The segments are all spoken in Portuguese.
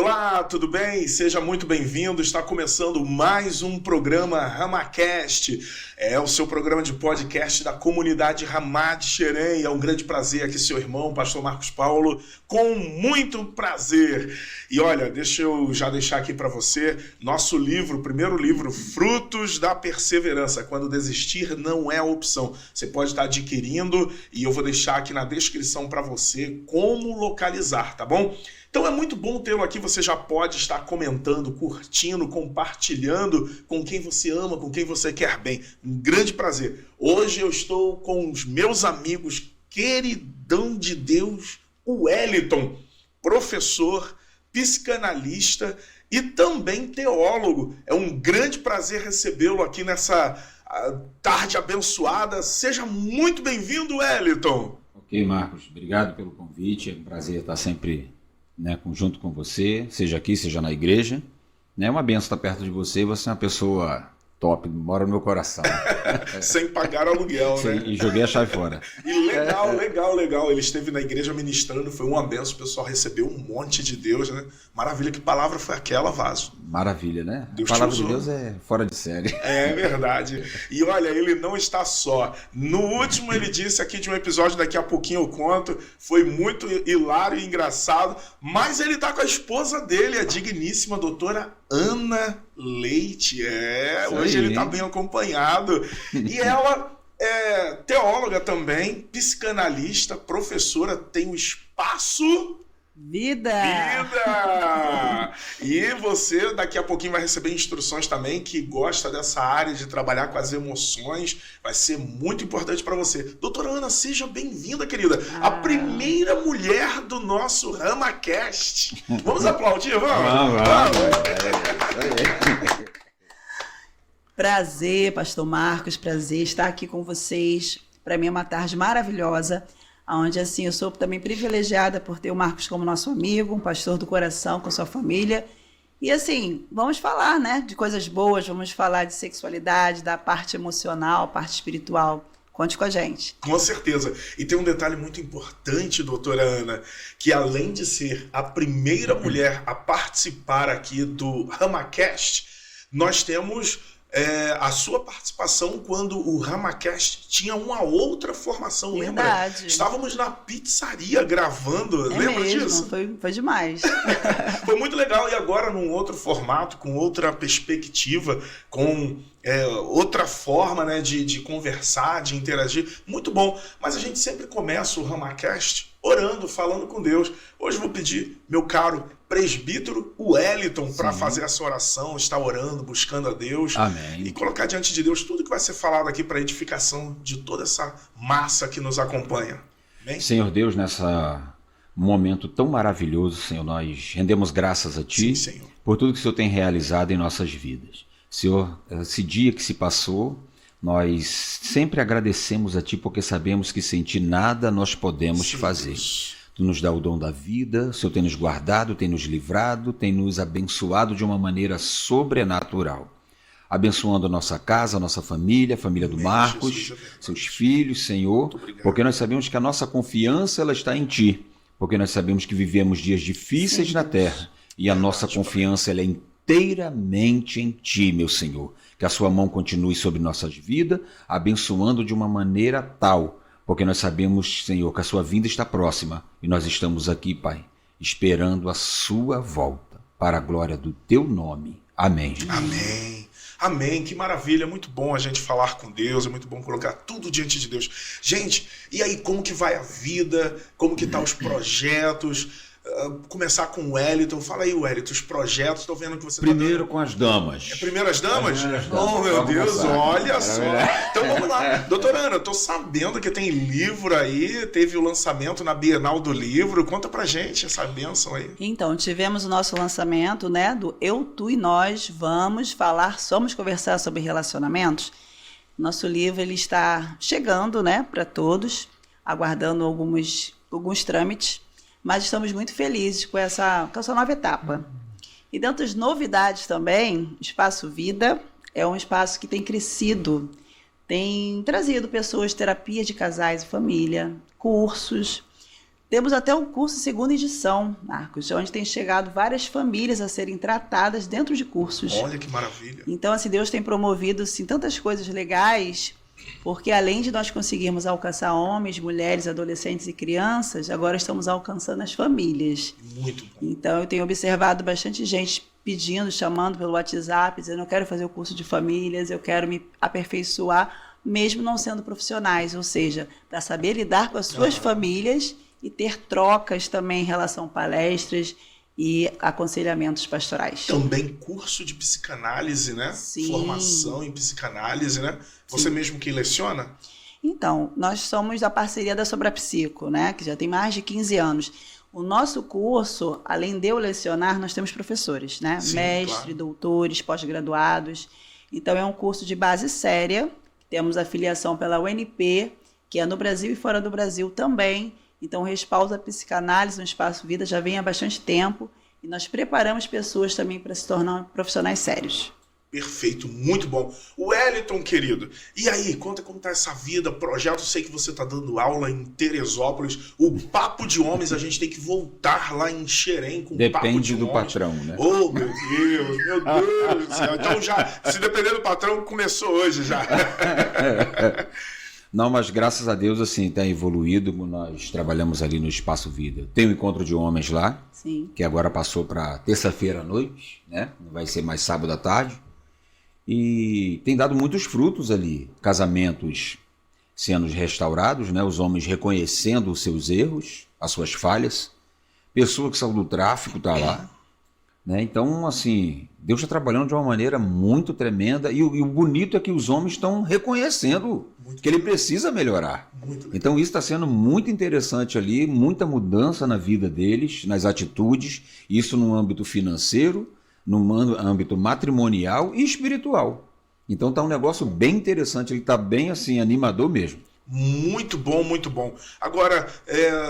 Olá, tudo bem? Seja muito bem-vindo. Está começando mais um programa RamaCast. É o seu programa de podcast da comunidade Ramá de Xerém. É um grande prazer aqui, seu irmão, pastor Marcos Paulo, com muito prazer. E olha, deixa eu já deixar aqui para você nosso livro, o primeiro livro, Frutos da Perseverança. Quando desistir não é opção. Você pode estar adquirindo e eu vou deixar aqui na descrição para você como localizar, tá bom? Então é muito bom tê-lo aqui, você já pode estar comentando, curtindo, compartilhando com quem você ama, com quem você quer bem. Um grande prazer. Hoje eu estou com os meus amigos, queridão de Deus, o Wellington, professor, psicanalista e também teólogo. É um grande prazer recebê-lo aqui nessa tarde abençoada. Seja muito bem-vindo, Wellington. Ok, Marcos, obrigado pelo convite, é um prazer estar sempre junto com você, seja aqui, seja na igreja. É uma benção estar perto de você, você é uma pessoa top, mora no meu coração. Sem pagar aluguel, né? E joguei a chave fora. E legal. Ele esteve na igreja ministrando, foi uma benção, o pessoal recebeu um monte de Deus, né? Maravilha, que palavra foi aquela, Vaso? Maravilha, né? Deus a palavra de Deus é fora de série. É verdade. E olha, ele não está só. No último ele disse aqui de um episódio, daqui a pouquinho eu conto, foi muito hilário e engraçado, mas ele está com a esposa dele, a digníssima doutora Ana Leite. Hoje ele está bem acompanhado. E ela é teóloga também, psicanalista, professora, tem um espaço... Vida! E você daqui a pouquinho vai receber instruções também, que gosta dessa área de trabalhar com as emoções, vai ser muito importante para você. Doutora Ana, seja bem-vinda, querida. A primeira mulher do nosso RamaCast. Vamos aplaudir, vamos? Prazer, pastor Marcos, prazer estar aqui com vocês. Para mim é uma tarde maravilhosa, onde assim eu sou também privilegiada por ter o Marcos como nosso amigo, um pastor do coração com sua família. E assim, vamos falar, né, de coisas boas, vamos falar de sexualidade, da parte emocional, parte espiritual. Conte com a gente. Com certeza. E tem um detalhe muito importante, doutora Ana, que além de ser a primeira mulher a participar aqui do RamaCast, nós temos a sua participação quando o RamaCast tinha uma outra formação, Verdade. Lembra? Estávamos na pizzaria gravando, lembra mesmo, disso? Foi demais. Foi muito legal, e agora num outro formato, com outra perspectiva, com outra forma, né, de conversar, de interagir, muito bom. Mas a gente sempre começa o RamaCast orando, falando com Deus. Hoje eu vou pedir, meu caro presbítero Wellington, para fazer essa oração, estar orando, buscando a Deus. Amém. E colocar diante de Deus tudo que vai ser falado aqui para edificação de toda essa massa que nos acompanha. Amém? Senhor Deus, nesse momento tão maravilhoso, Senhor, nós rendemos graças a Ti, Sim, Senhor, por tudo que o Senhor tem realizado em nossas vidas. Senhor, esse dia que se passou, nós sempre agradecemos a Ti, porque sabemos que sem Ti nada nós podemos fazer. Deus. Tu nos dá o dom da vida, o Senhor tem nos guardado, tem nos livrado, tem nos abençoado de uma maneira sobrenatural. Abençoando a nossa casa, a nossa família, a família do Marcos, Jesus, seus filhos, Senhor, porque nós sabemos que a nossa confiança ela está em Ti, porque nós sabemos que vivemos dias difíceis na terra e a nossa confiança ela é inteiramente em Ti, meu Senhor. Que a Sua mão continue sobre nossas vidas, abençoando de uma maneira tal, porque nós sabemos, Senhor, que a Sua vinda está próxima e nós estamos aqui, Pai, esperando a Sua volta, para a glória do Teu nome. Amém. Amém. Amém, que maravilha, é muito bom a gente falar com Deus, é muito bom colocar tudo diante de Deus. Gente, e aí como que vai a vida, como que tá os projetos? Começar com o Wellington, fala aí, Wellington, os projetos, estou vendo que você Primeiro tá com as damas. Primeiro as damas? Damas. Oh, meu Vamos Deus, começar. olha só. Então vamos lá. Doutora Ana, eu tô sabendo que tem livro aí, teve o lançamento na Bienal do Livro. Conta pra gente essa bênção aí. Então, tivemos o nosso lançamento, né, do Eu, Tu e Nós, vamos conversar sobre relacionamentos. Nosso livro, ele está chegando, né, para todos, aguardando alguns trâmites, mas estamos muito felizes com essa nova etapa. E dentro das novidades também, o Espaço Vida é um espaço que tem crescido, tem trazido pessoas, terapia de casais e família, cursos, Temos até um curso segunda edição, Marcos, onde tem chegado várias famílias a serem tratadas dentro de cursos. Olha que maravilha. Então, assim, Deus tem promovido assim, tantas coisas legais, porque além de nós conseguirmos alcançar homens, mulheres, adolescentes e crianças, agora estamos alcançando as famílias. Muito bom. Então, eu tenho observado bastante gente pedindo, chamando pelo WhatsApp, dizendo: eu quero fazer o curso de famílias, eu quero me aperfeiçoar, mesmo não sendo profissionais, ou seja, para saber lidar com as suas famílias e ter trocas também em relação a palestras e aconselhamentos pastorais. Também curso de psicanálise, né? Sim. Formação em psicanálise, né? Você mesmo que leciona? Então, nós somos da parceria da Sobrapsico, né? Que já tem mais de 15 anos. O nosso curso, além de eu lecionar, nós temos professores, né? Sim, mestre, claro. doutores, pós-graduados. Então, é um curso de base séria. Temos afiliação pela UNP, que é no Brasil e fora do Brasil também. Então, o respaldo da psicanálise no Espaço Vida já vem há bastante tempo e nós preparamos pessoas também para se tornar profissionais sérios. Perfeito, muito bom. Wellington, querido, e aí, conta como tá essa vida, projeto, sei que você tá dando aula em Teresópolis, o Papo de Homens, a gente tem que voltar lá em Xerém com o Papo de Depende do Homens. patrão, né? Oh, meu Deus do céu. Então já, se depender do patrão, começou hoje já. Não, mas graças a Deus, assim, tem evoluído. Nós trabalhamos ali no Espaço Vida. Tem um encontro de homens lá, Sim. que agora passou para terça-feira à noite, né? Não vai ser mais sábado à tarde. E tem dado muitos frutos ali. Casamentos sendo restaurados, né? Os homens reconhecendo os seus erros, as suas falhas. Pessoa que saiu do tráfico está lá. Né? Então, assim, Deus está trabalhando de uma maneira muito tremenda. E o bonito é que os homens estão reconhecendo que ele precisa melhorar. Então, isso está sendo muito interessante ali. Muita mudança na vida deles, nas atitudes. Isso no âmbito financeiro, no âmbito matrimonial e espiritual. Então tá um negócio bem interessante, ele tá bem assim, animador mesmo. Muito bom, muito bom. Agora,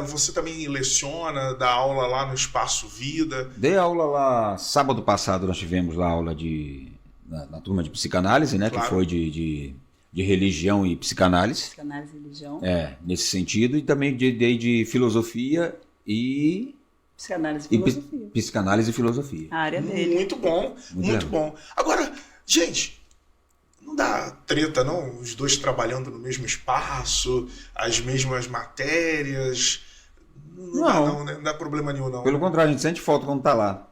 você também leciona, dá aula lá no Espaço Vida? Dei aula lá, sábado passado nós tivemos lá aula na turma de psicanálise, né? Claro. Que foi de religião e psicanálise. Psicanálise e religião. Nesse sentido, e também dei de filosofia e... Psicanálise e filosofia. Psicanálise e filosofia. A área dele. Muito bom, muito bom. Agora, gente, não dá treta, não? Os dois trabalhando no mesmo espaço, as mesmas matérias. Não dá problema nenhum, não. Pelo contrário, a gente sente falta quando tá lá.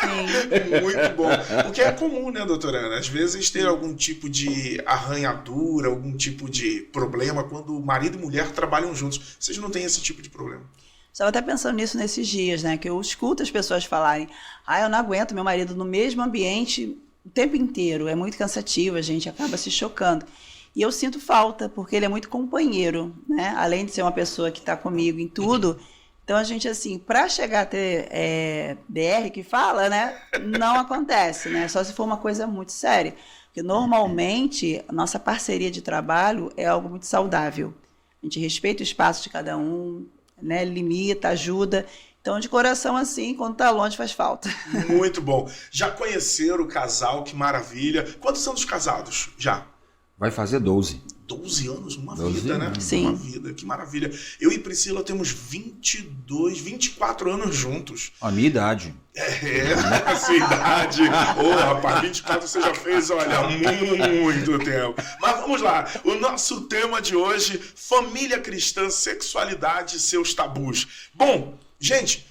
Sim. Muito bom. Porque é comum, né, doutora Ana? Às vezes ter algum tipo de arranhadura, algum tipo de problema quando marido e mulher trabalham juntos. Vocês não têm esse tipo de problema? Estava até pensando nisso nesses dias, né? Que eu escuto as pessoas falarem: eu não aguento meu marido no mesmo ambiente o tempo inteiro. É muito cansativo, a gente acaba se chocando. E eu sinto falta, porque ele é muito companheiro, né? Além de ser uma pessoa que está comigo em tudo. Então, a gente, assim, para chegar a ter DR que fala, né? Não acontece, né? Só se for uma coisa muito séria. Porque, normalmente, a nossa parceria de trabalho é algo muito saudável. A gente respeita o espaço de cada um, né, limita, ajuda. Então, de coração assim, quando tá longe, faz falta. Muito bom. Já conheceram o casal, que maravilha. Quantos anos casados? Já? Vai fazer 12. 12 anos, uma 12 vida, né? anos. Sim. Uma vida, que maravilha. Eu e Priscila temos 24 anos juntos. A minha idade. A sua idade. Ô, rapaz, 24 você já fez, olha, há muito tempo. Mas vamos lá. O nosso tema de hoje, família cristã, sexualidade e seus tabus. Bom, gente,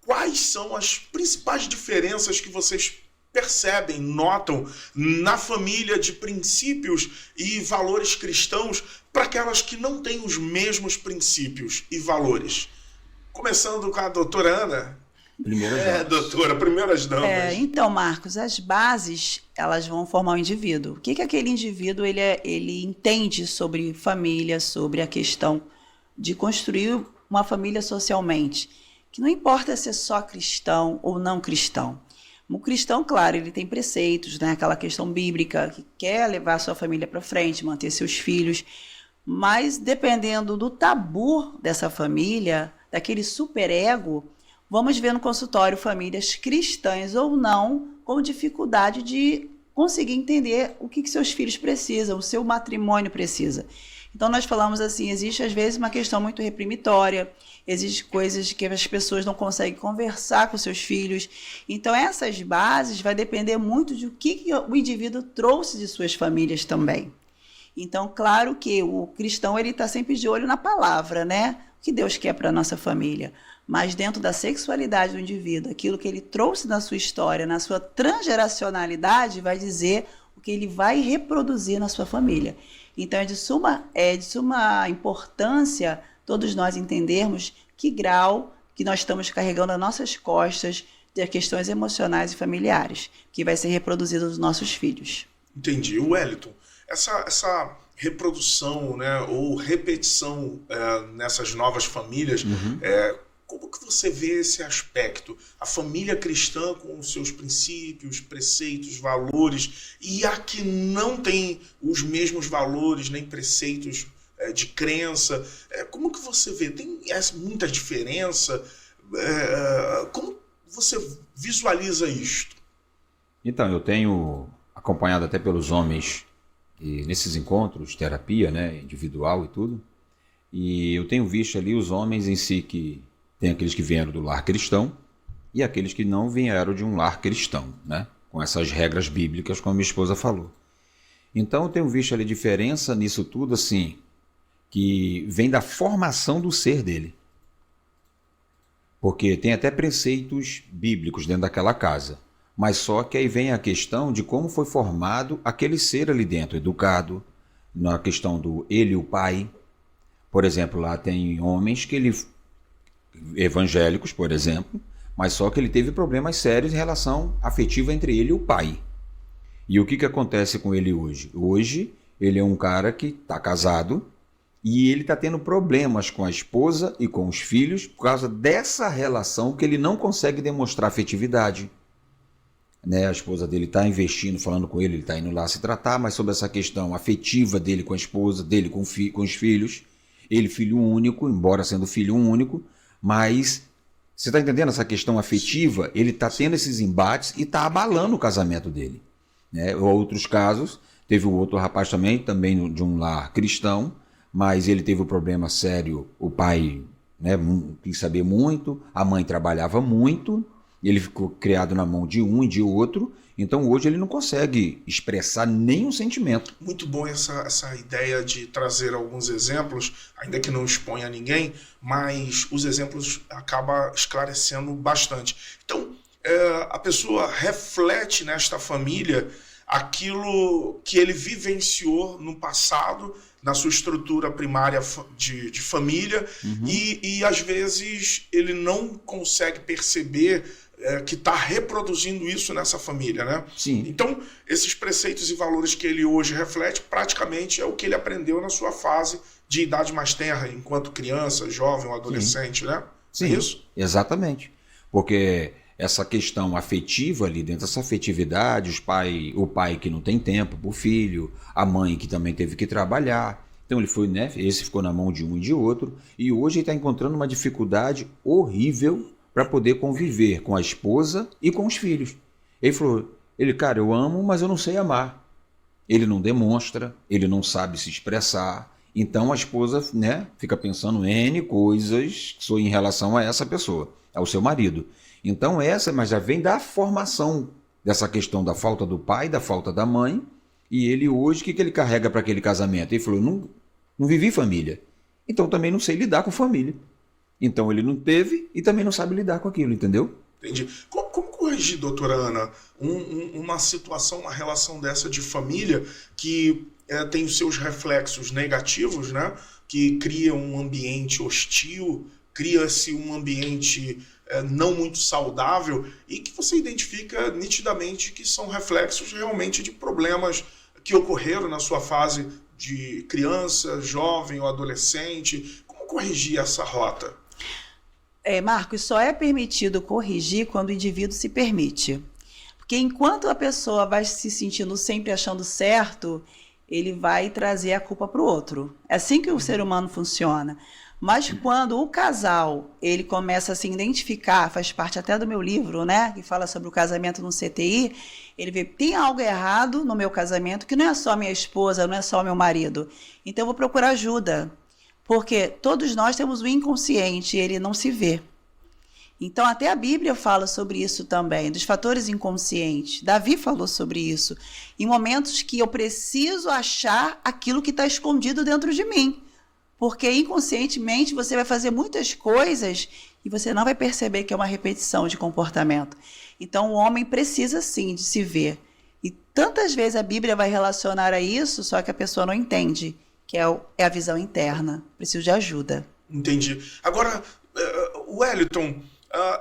quais são as principais diferenças que vocês percebem, notam na família de princípios e valores cristãos para aquelas que não têm os mesmos princípios e valores? Começando com a doutora Ana. Doutora, primeiras damas. Então, Marcos, as bases, elas vão formar o indivíduo. O que aquele indivíduo ele entende sobre família, sobre a questão de construir uma família socialmente? Que não importa se é só cristão ou não cristão. O cristão, claro, ele tem preceitos, né? Aquela questão bíblica, que quer levar a sua família para frente, manter seus filhos, mas dependendo do tabu dessa família, daquele superego, vamos ver no consultório famílias cristãs ou não com dificuldade de conseguir entender o que seus filhos precisam, o seu matrimônio precisa. Então nós falamos assim, existe às vezes uma questão muito reprimitória, existem coisas que as pessoas não conseguem conversar com seus filhos. Então essas bases vai depender muito de o que o indivíduo trouxe de suas famílias também. Então, claro que o cristão ele está sempre de olho na palavra, né? O que Deus quer para a nossa família. Mas dentro da sexualidade do indivíduo, aquilo que ele trouxe na sua história, na sua transgeracionalidade, vai dizer o que ele vai reproduzir na sua família. Então é de suma importância todos nós entendermos que grau que nós estamos carregando nas nossas costas de questões emocionais e familiares, que vai ser reproduzido nos nossos filhos. Entendi. Wellington, essa reprodução, né, ou repetição nessas novas famílias, como que você vê esse aspecto? A família cristã com os seus princípios, preceitos, valores, e a que não tem os mesmos valores nem preceitos de crença, como que você vê? Tem muita diferença? Como você visualiza isto? Então, eu tenho acompanhado até pelos homens e nesses encontros, terapia, né, individual e tudo, e eu tenho visto ali os homens em si que tem aqueles que vieram do lar cristão e aqueles que não vieram de um lar cristão, né, com essas regras bíblicas, como minha esposa falou. Então eu tenho visto ali diferença nisso tudo, assim, que vem da formação do ser dele. Porque tem até preceitos bíblicos dentro daquela casa. Mas só que aí vem a questão de como foi formado aquele ser ali dentro, educado, na questão do ele e o pai. Por exemplo, lá tem homens evangélicos, por exemplo, mas só que ele teve problemas sérios em relação afetiva entre ele e o pai. E o que acontece com ele hoje? Hoje, ele é um cara que está casado e ele está tendo problemas com a esposa e com os filhos por causa dessa relação que ele não consegue demonstrar afetividade. Né, a esposa dele está investindo, falando com ele está indo lá se tratar, mas sobre essa questão afetiva dele com a esposa, dele com os filhos, ele filho único, embora sendo filho único, mas você está entendendo essa questão afetiva? Ele está tendo esses embates e está abalando o casamento dele. Né? Outros casos, teve um outro rapaz também de um lar cristão, mas ele teve um problema sério, o pai, né, quis saber muito, a mãe trabalhava muito, ele ficou criado na mão de um e de outro, então hoje ele não consegue expressar nenhum sentimento. Muito bom essa ideia de trazer alguns exemplos, ainda que não exponha ninguém, mas os exemplos acabam esclarecendo bastante. Então, a pessoa reflete nesta família aquilo que ele vivenciou no passado, na sua estrutura primária de família, e às vezes ele não consegue perceber que está reproduzindo isso nessa família, né? Sim. Então, esses preceitos e valores que ele hoje reflete, praticamente é o que ele aprendeu na sua fase de idade mais tenra, enquanto criança, jovem ou adolescente, Sim. né? Sim, é isso? Exatamente. Porque essa questão afetiva ali dentro dessa afetividade, o pai que não tem tempo para o filho, a mãe que também teve que trabalhar. Então ele foi, né? Esse ficou na mão de um e de outro, e hoje ele está encontrando uma dificuldade horrível para poder conviver com a esposa e com os filhos. Ele falou, cara, eu amo, mas eu não sei amar. Ele não demonstra, ele não sabe se expressar. Então a esposa, né, fica pensando N coisas em relação a essa pessoa, ao seu marido. Então mas já vem da formação dessa questão da falta do pai, da falta da mãe, e ele hoje, o que ele carrega para aquele casamento? Ele falou, não vivi família, então também não sei lidar com família. Então ele não teve e também não sabe lidar com aquilo, entendeu? Entendi. Como corrigir, doutora Ana, uma situação, uma relação dessa de família que tem os seus reflexos negativos, né? Que cria um ambiente hostil, cria-se um ambiente não muito saudável e que você identifica nitidamente que são reflexos realmente de problemas que ocorreram na sua fase de criança, jovem ou adolescente. Como corrigir essa rota? Marcos, só é permitido corrigir quando o indivíduo se permite. Porque enquanto a pessoa vai se sentindo sempre achando certo, ele vai trazer a culpa para o outro. É assim que o ser humano funciona. Mas quando o casal, ele começa a se identificar, faz parte até do meu livro, né, que fala sobre o casamento no CTI, ele vê, tem algo errado no meu casamento, que não é só minha esposa, não é só meu marido. Então eu vou procurar ajuda, porque todos nós temos o inconsciente, ele não se vê. Então até a Bíblia fala sobre isso também, dos fatores inconscientes. Davi falou sobre isso, em momentos que eu preciso achar aquilo que está escondido dentro de mim. Porque inconscientemente você vai fazer muitas coisas e você não vai perceber que é uma repetição de comportamento. Então o homem precisa sim de se ver. E tantas vezes a Bíblia vai relacionar a isso, só que a pessoa não entende, que é a visão interna. Preciso de ajuda. Entendi. Agora, Wellington,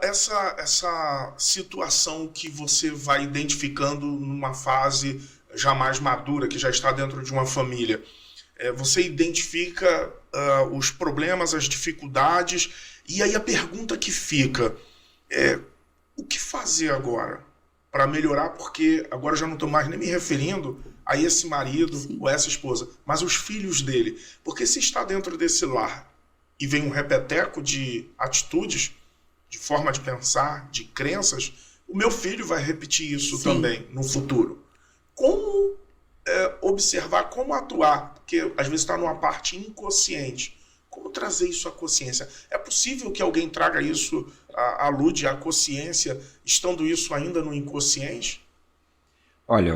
essa situação que você vai identificando numa fase já mais madura, que já está dentro de uma família, você identifica os problemas, as dificuldades, e aí a pergunta que fica é: o que fazer agora para melhorar? Porque agora eu já não estou mais nem me referindo a esse marido Sim. ou essa esposa, mas os filhos dele. Porque se está dentro desse lar e vem um repeteco de atitudes, de forma de pensar, de crenças, o meu filho vai repetir isso Sim. também no futuro. Como observar, como atuar? Porque às vezes está numa parte inconsciente. Como trazer isso à consciência? É possível que alguém traga isso, alude à consciência, estando isso ainda no inconsciente? Olha,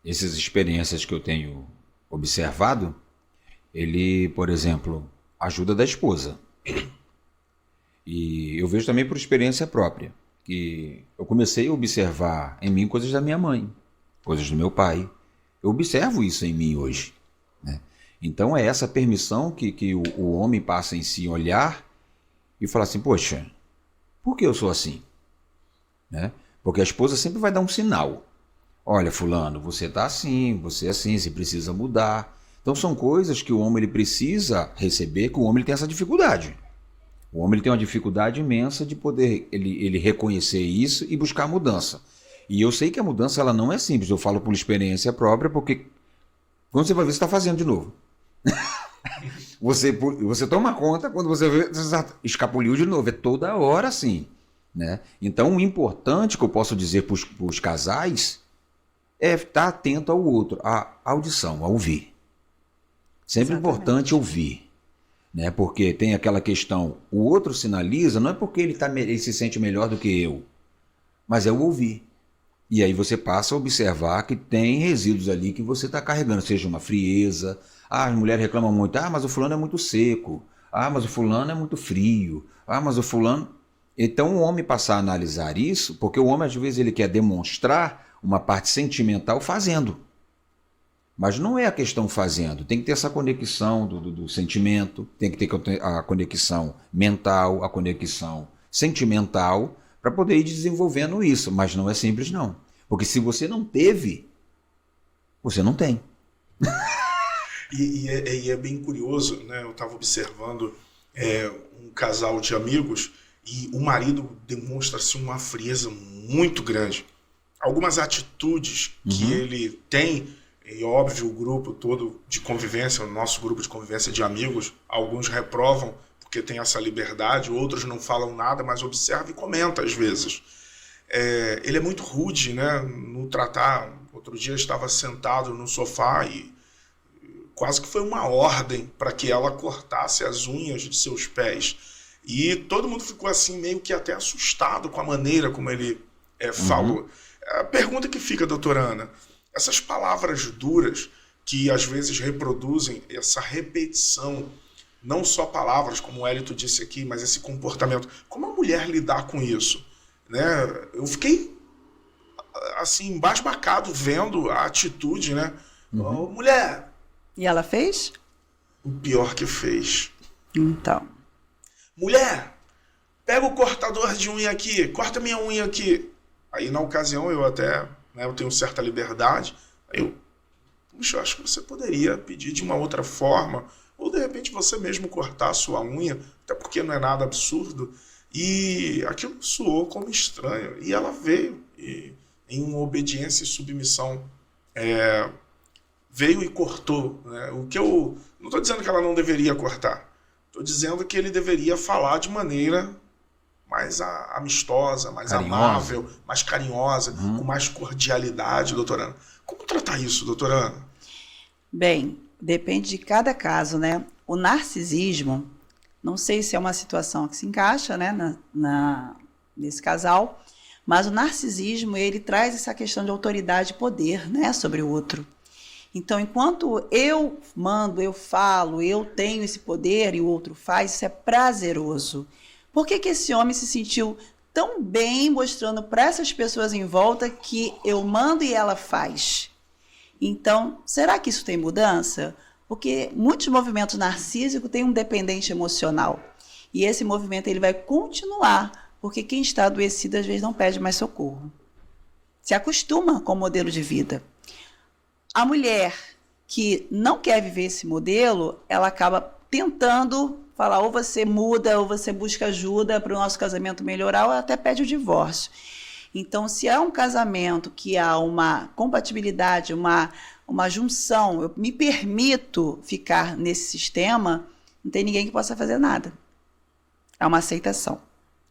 essas experiências que eu tenho observado, ele, por exemplo, ajuda da esposa. E eu vejo também por experiência própria, que eu comecei a observar em mim coisas da minha mãe, coisas do meu pai. Eu observo isso em mim hoje, né? Então é essa permissão que o homem passa em si olhar e falar assim, poxa, por que eu sou assim? Né? Porque a esposa sempre vai dar um sinal. Olha, fulano, você está assim, você é assim, você precisa mudar. Então são coisas que o homem ele precisa receber, que o homem ele tem essa dificuldade. O homem ele tem uma dificuldade imensa de poder ele reconhecer isso e buscar mudança. E eu sei que a mudança ela não é simples, eu falo por experiência própria, porque quando você vai ver, você está fazendo de novo. Você toma conta, quando você vê, você escapuliu de novo, é toda hora assim, né? Então o importante que eu posso dizer para os casais é estar atento ao outro, à audição, a ouvir. Sempre Exatamente. Importante ouvir, né? Porque tem aquela questão, o outro sinaliza, não é porque ele se sente melhor do que eu, mas é o ouvir. E aí você passa a observar que tem resíduos ali que você está carregando, seja uma frieza. As mulheres reclamam muito, mas o fulano é muito seco, mas o fulano é muito frio, mas o fulano... Então o homem passar a analisar isso, porque o homem às vezes ele quer demonstrar uma parte sentimental fazendo. Mas não é a questão fazendo, tem que ter essa conexão do sentimento, tem que ter a conexão mental, a conexão sentimental, para poder ir desenvolvendo isso, mas não é simples não. Porque se você não teve, você não tem. E é bem curioso, né? Eu estava observando um casal de amigos e o marido demonstra-se uma frieza muito grande. Algumas atitudes que ele tem, e óbvio o grupo todo de convivência, o nosso grupo de convivência de amigos, alguns reprovam porque tem essa liberdade, outros não falam nada, mas observa e comenta às vezes. Ele é muito rude, né, no tratar. Outro dia eu estava sentado no sofá e quase que foi uma ordem para que ela cortasse as unhas de seus pés. E todo mundo ficou assim meio que até assustado com a maneira como ele falou. A pergunta que fica, doutora Ana, essas palavras duras que às vezes reproduzem essa repetição, não só palavras, como o Hélito disse aqui, mas esse comportamento. Como a mulher lidar com isso? Né? Eu fiquei assim, embasbacado vendo a atitude, né? Oh, mulher! E ela fez? O pior que fez. Então. Mulher! Pega o cortador de unha aqui, corta minha unha aqui. Aí na ocasião eu até, né, eu tenho certa liberdade. Aí eu acho que você poderia pedir de uma outra forma, ou de repente você mesmo cortar a sua unha, até porque não é nada absurdo. E aquilo soou como estranho. E ela veio, em uma obediência e submissão, veio e cortou. Né? O que eu não estou dizendo que ela não deveria cortar, Estou dizendo que ele deveria falar de maneira mais amistosa, mais amável, mais carinhosa, com mais cordialidade, doutora Ana. Como tratar isso, doutora Ana? Bem, depende de cada caso, né? O narcisismo, não sei se é uma situação que se encaixa, né, nesse casal, mas o narcisismo, ele traz essa questão de autoridade e poder, né, sobre o outro. Então, enquanto eu mando, eu falo, eu tenho esse poder e o outro faz, isso é prazeroso. Por que esse homem se sentiu tão bem mostrando para essas pessoas em volta que eu mando e ela faz? Então, será que isso tem mudança? Porque muitos movimentos narcísicos têm um dependente emocional. E esse movimento ele vai continuar, porque quem está adoecido às vezes não pede mais socorro. Se acostuma com o modelo de vida. A mulher que não quer viver esse modelo, ela acaba tentando falar, ou você muda, ou você busca ajuda para o nosso casamento melhorar, ou até pede o divórcio. Então, se é um casamento que há uma compatibilidade, uma junção, eu me permito ficar nesse sistema, não tem ninguém que possa fazer nada. É uma aceitação.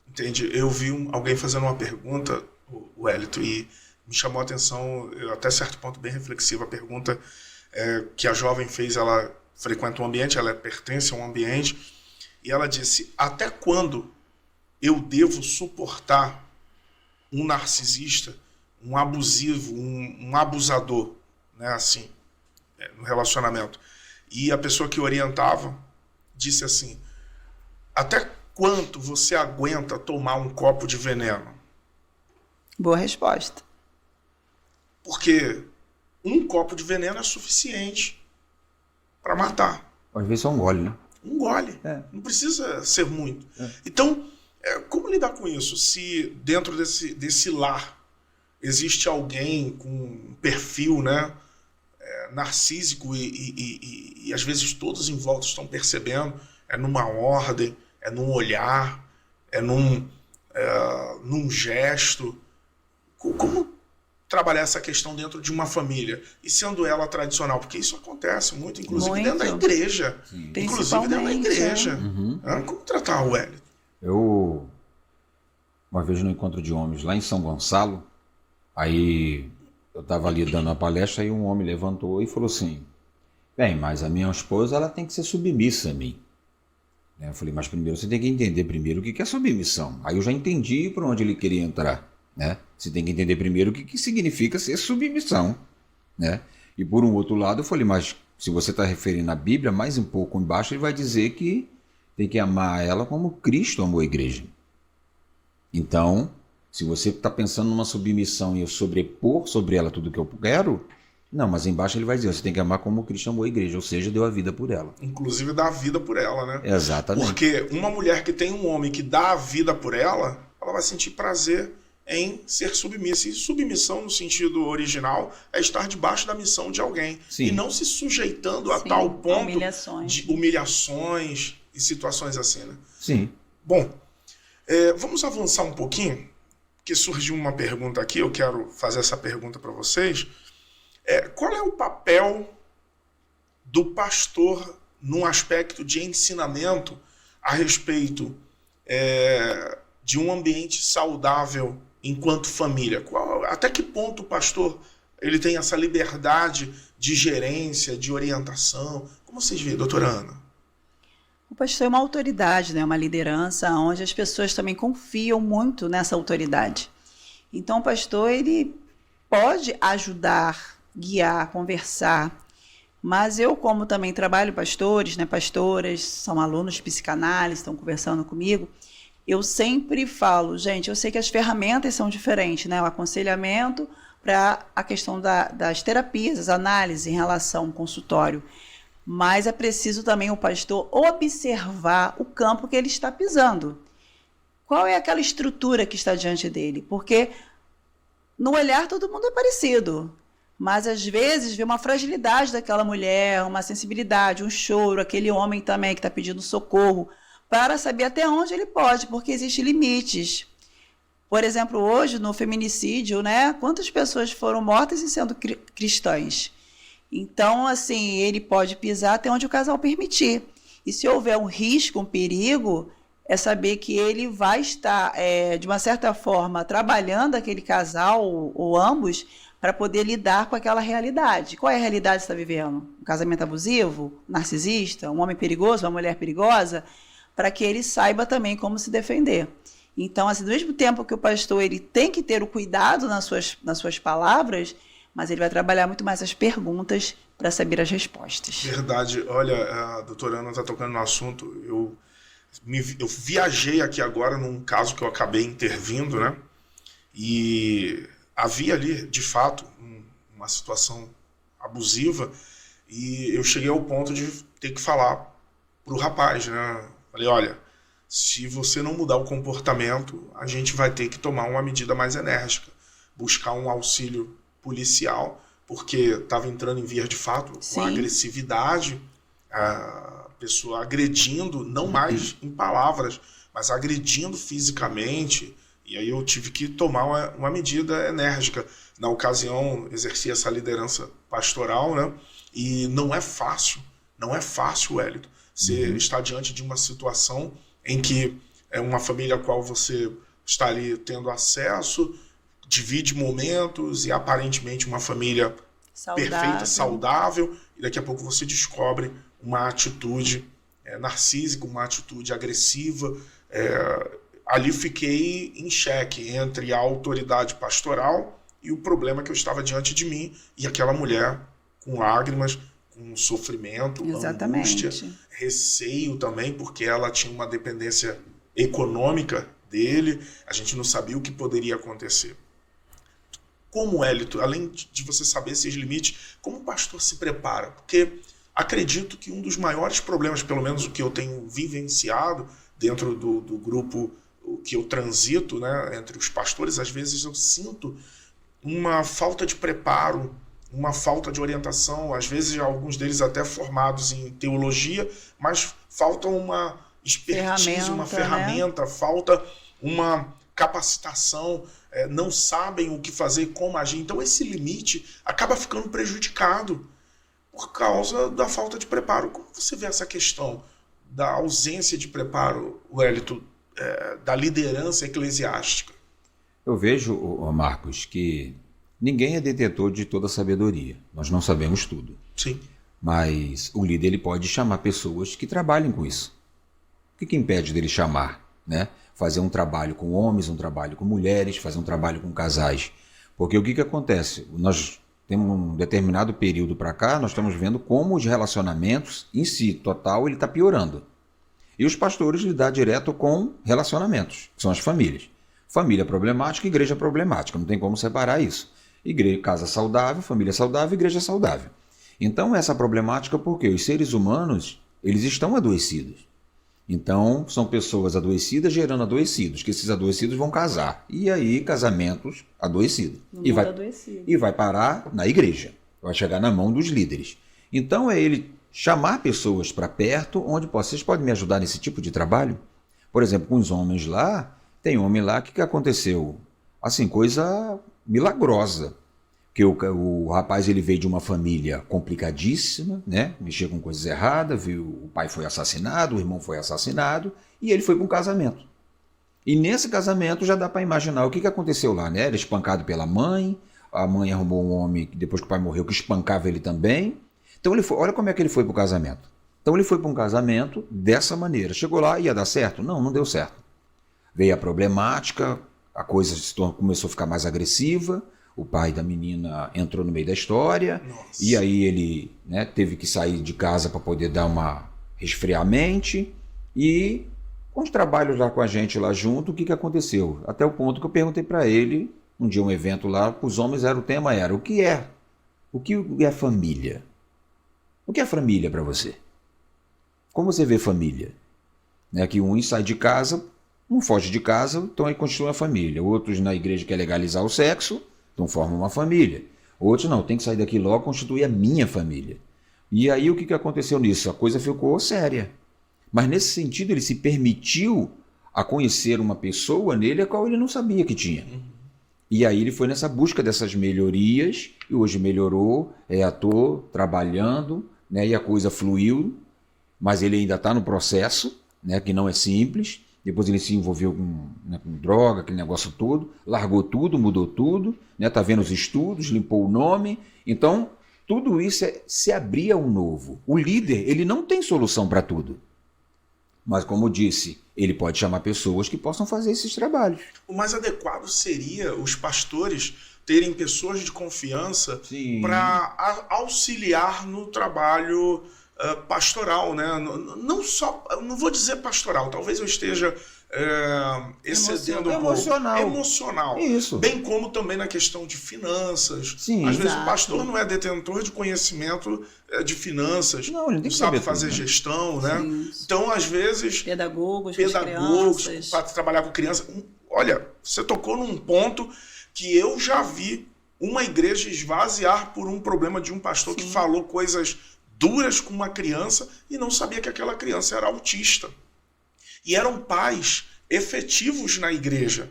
Entendi. Eu vi alguém fazendo uma pergunta, o Wellington, e me chamou a atenção, até certo ponto bem reflexiva, a pergunta que a jovem fez. Ela frequenta um ambiente, ela pertence a um ambiente, e ela disse, até quando eu devo suportar um narcisista, um abusivo, um abusador, né, assim, no relacionamento? E a pessoa que orientava disse assim, até quanto você aguenta tomar um copo de veneno? Boa resposta. Porque um copo de veneno é suficiente para matar. Às vezes é um gole, né? Um gole. Não precisa ser muito. Então, como lidar com isso? Se dentro desse lar existe alguém com um perfil, né, narcísico e às vezes todos em volta estão percebendo, numa ordem, num olhar, num gesto. Como trabalhar essa questão dentro de uma família, e sendo ela tradicional, porque isso acontece muito, inclusive dentro da igreja. Sim. Inclusive dentro da igreja. Como tratar o Wellington? Eu, uma vez no encontro de homens lá em São Gonçalo, aí eu estava ali dando a palestra e um homem levantou e falou assim, bem, mas a minha esposa ela tem que ser submissa a mim. Eu falei, mas primeiro você tem que entender primeiro o que é submissão. Aí eu já entendi por onde ele queria entrar. Né? Você tem que entender primeiro o que significa ser submissão. Né? E por um outro lado eu falei, mas se você está referindo à Bíblia, mais um pouco embaixo ele vai dizer que tem que amar ela como Cristo amou a igreja. Então, se você está pensando numa submissão e eu sobrepor sobre ela tudo que eu quero, não, mas embaixo ele vai dizer, você tem que amar como Cristo amou a igreja, ou seja, deu a vida por ela. Inclusive dá a vida por ela, né? Exatamente. Porque uma mulher que tem um homem que dá a vida por ela, ela vai sentir prazer em ser submissa. E submissão, no sentido original, é estar debaixo da missão de alguém. Sim. E não se sujeitando a tal ponto de humilhações e situações assim, né? Sim. Bom, vamos avançar um pouquinho, porque surgiu uma pergunta aqui, eu quero fazer essa pergunta para vocês. Qual é o papel do pastor num aspecto de ensinamento a respeito de um ambiente saudável enquanto família? Até que ponto o pastor ele tem essa liberdade de gerência, de orientação? Como vocês veem, doutora Ana? O pastor é uma autoridade, né? Uma liderança onde as pessoas também confiam muito nessa autoridade. Então o pastor ele pode ajudar, guiar, conversar. Mas eu, como também trabalho pastores, né? Pastoras, são alunos de psicanálise, estão conversando comigo, eu sempre falo, gente, eu sei que as ferramentas são diferentes, né? O aconselhamento para a questão das terapias, as análises em relação ao consultório. Mas é preciso também o pastor observar o campo que ele está pisando. Qual é aquela estrutura que está diante dele? Porque no olhar todo mundo é parecido, mas às vezes vê uma fragilidade daquela mulher, uma sensibilidade, um choro, aquele homem também que está pedindo socorro, para saber até onde ele pode, porque existem limites. Por exemplo, hoje, no feminicídio, né, quantas pessoas foram mortas e sendo cristãs? Então, assim, ele pode pisar até onde o casal permitir. E se houver um risco, um perigo, é saber que ele vai estar, de uma certa forma, trabalhando aquele casal, ou ambos, para poder lidar com aquela realidade. Qual é a realidade que você está vivendo? Um casamento abusivo? Narcisista? Um homem perigoso? Uma mulher perigosa? Para que ele saiba também como se defender. Então, assim, do mesmo tempo que o pastor ele tem que ter o cuidado nas suas palavras, mas ele vai trabalhar muito mais as perguntas para saber as respostas. Verdade. Olha, a doutora Ana está tocando no assunto. Eu viajei aqui agora num caso que eu acabei intervindo, né? E havia ali, de fato, uma situação abusiva e eu cheguei ao ponto de ter que falar pro rapaz, né? Falei, olha, se você não mudar o comportamento, a gente vai ter que tomar uma medida mais enérgica, buscar um auxílio policial, porque estava entrando em vias de fato com a agressividade, a pessoa agredindo, não mais em palavras, mas agredindo fisicamente, e aí eu tive que tomar uma medida enérgica. Na ocasião, exerci essa liderança pastoral, né? E não é fácil, Wellington. Você está diante de uma situação em que é uma família a qual você está ali tendo acesso, divide momentos e aparentemente uma família perfeita, saudável, e daqui a pouco você descobre uma atitude narcísica, uma atitude agressiva. Ali fiquei em xeque entre a autoridade pastoral e o problema que eu estava diante de mim, e aquela mulher com lágrimas, com sofrimento, angústia, receio também, porque ela tinha uma dependência econômica dele, a gente não sabia o que poderia acontecer. Como, Hélito, além de você saber esses limites, como o pastor se prepara? Porque acredito que um dos maiores problemas, pelo menos o que eu tenho vivenciado dentro do grupo que eu transito, né, entre os pastores, às vezes eu sinto uma falta de preparo, uma falta de orientação, às vezes alguns deles até formados em teologia, mas falta uma expertise, uma ferramenta, né? Falta uma capacitação, não sabem o que fazer, como agir. Então esse limite acaba ficando prejudicado por causa da falta de preparo. Como você vê essa questão da ausência de preparo, Wellington, da liderança eclesiástica? Eu vejo, Marcos, que ninguém é detentor de toda a sabedoria. Nós não sabemos tudo. Sim. Mas o líder ele pode chamar pessoas que trabalhem com isso. O que impede dele chamar, né? Fazer um trabalho com homens, um trabalho com mulheres, fazer um trabalho com casais. Porque o que acontece? Nós temos um determinado período para cá, nós estamos vendo como os relacionamentos em si, total, ele está piorando. E os pastores lidam direto com relacionamentos, que são as famílias. Família problemática, igreja problemática, não tem como separar isso. Igreja, casa saudável, família saudável, igreja saudável. Então essa problemática, porque os seres humanos, eles estão adoecidos. Então são pessoas adoecidas gerando adoecidos, que esses adoecidos vão casar. E aí casamentos adoecidos. E vai parar na igreja, vai chegar na mão dos líderes. Então é ele chamar pessoas para perto, onde vocês podem me ajudar nesse tipo de trabalho? Por exemplo, com os homens lá, tem homem lá que aconteceu, assim, coisa milagrosa. Que o rapaz ele veio de uma família complicadíssima, né? Mexia com coisas erradas, viu, o pai foi assassinado, o irmão foi assassinado, e ele foi para um casamento. E nesse casamento já dá para imaginar o que aconteceu lá, né? Era espancado pela mãe, a mãe arrumou um homem, depois que o pai morreu, que espancava ele também. Então ele foi, olha como é que ele foi para o casamento. Então ele foi para um casamento dessa maneira. Chegou lá, ia dar certo? Não deu certo. Veio a problemática, a coisa começou a ficar mais agressiva, o pai da menina entrou no meio da história. Nossa. E aí ele, né, teve que sair de casa para poder dar uma resfriar a mente. E com os trabalhos lá com a gente lá junto, o que aconteceu? Até o ponto que eu perguntei para ele, um dia um evento lá, para os homens o tema era, o que é família? O que é família para você? Como você vê família? Né, que um sai de casa, um foge de casa, então aí constitui uma família. Outros na igreja querem legalizar o sexo, então formam uma família. Outros não, tem que sair daqui logo, constituir a minha família. E aí o que aconteceu nisso? A coisa ficou séria. Mas nesse sentido ele se permitiu a conhecer uma pessoa nele a qual ele não sabia que tinha. E aí ele foi nessa busca dessas melhorias, e hoje melhorou, é ator, trabalhando, né, e a coisa fluiu. mas ele ainda está no processo, né, que não é simples. Depois ele se envolveu com droga, aquele negócio todo, largou tudo, mudou tudo, né, tá vendo os estudos, limpou o nome. Então, tudo isso é se abrir ao novo. O líder, ele não tem solução para tudo. Mas, como eu disse, ele pode chamar pessoas que possam fazer esses trabalhos. O mais adequado seria os pastores terem pessoas de confiança para auxiliar no trabalho pastoral, né? Não vou dizer pastoral, talvez eu esteja excedendo um pouco. Emocional. Isso. Bem como também na questão de finanças. Sim, às vezes o pastor não é detentor de conhecimento de finanças, não sabe fazer gestão, né? Então, às vezes... Pedagogos para trabalhar com criança. Olha, você tocou num ponto que eu já vi uma igreja esvaziar por um problema de um pastor que falou coisas duras com uma criança e não sabia que aquela criança era autista. E eram pais efetivos na igreja,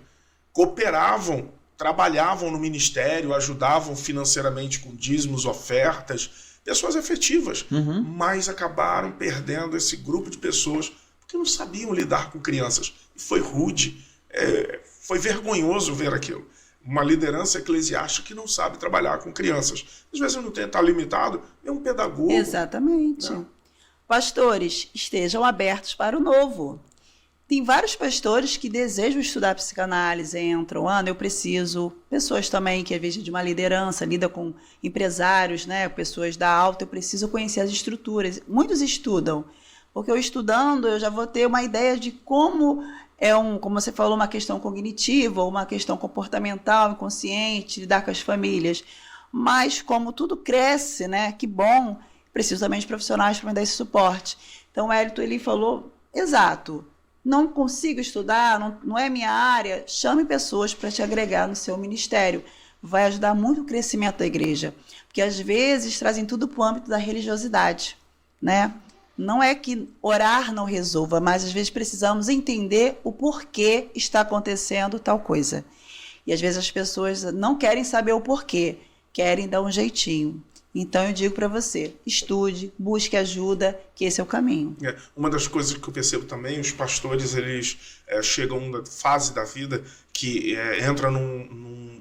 cooperavam, trabalhavam no ministério, ajudavam financeiramente com dízimos, ofertas, pessoas efetivas, mas acabaram perdendo esse grupo de pessoas porque não sabiam lidar com crianças. E foi rude, foi vergonhoso ver aquilo. Uma liderança eclesiástica que não sabe trabalhar com crianças. Às vezes não tem, está limitado, é um pedagogo. Exatamente. Não. Pastores, estejam abertos para o novo. Tem vários pastores que desejam estudar psicanálise, entram, eu preciso. Pessoas também que, às vezes, de uma liderança, lida com empresários, né, pessoas da alta, eu preciso conhecer as estruturas. Muitos estudam, porque eu estudando, eu já vou ter uma ideia de como como você falou, uma questão cognitiva, uma questão comportamental, inconsciente, lidar com as famílias. Mas como tudo cresce, né, que bom, preciso também de profissionais para me dar esse suporte. Então, o Hélito, ele falou, exato, não consigo estudar, não é minha área, chame pessoas para te agregar no seu ministério. Vai ajudar muito o crescimento da igreja, porque às vezes trazem tudo para o âmbito da religiosidade, né? Não é que orar não resolva, mas às vezes precisamos entender o porquê está acontecendo tal coisa. E às vezes as pessoas não querem saber o porquê, querem dar um jeitinho. Então eu digo para você, estude, busque ajuda, que esse é o caminho. Uma das coisas que eu percebo também, os pastores, eles chegam numa fase da vida que entra num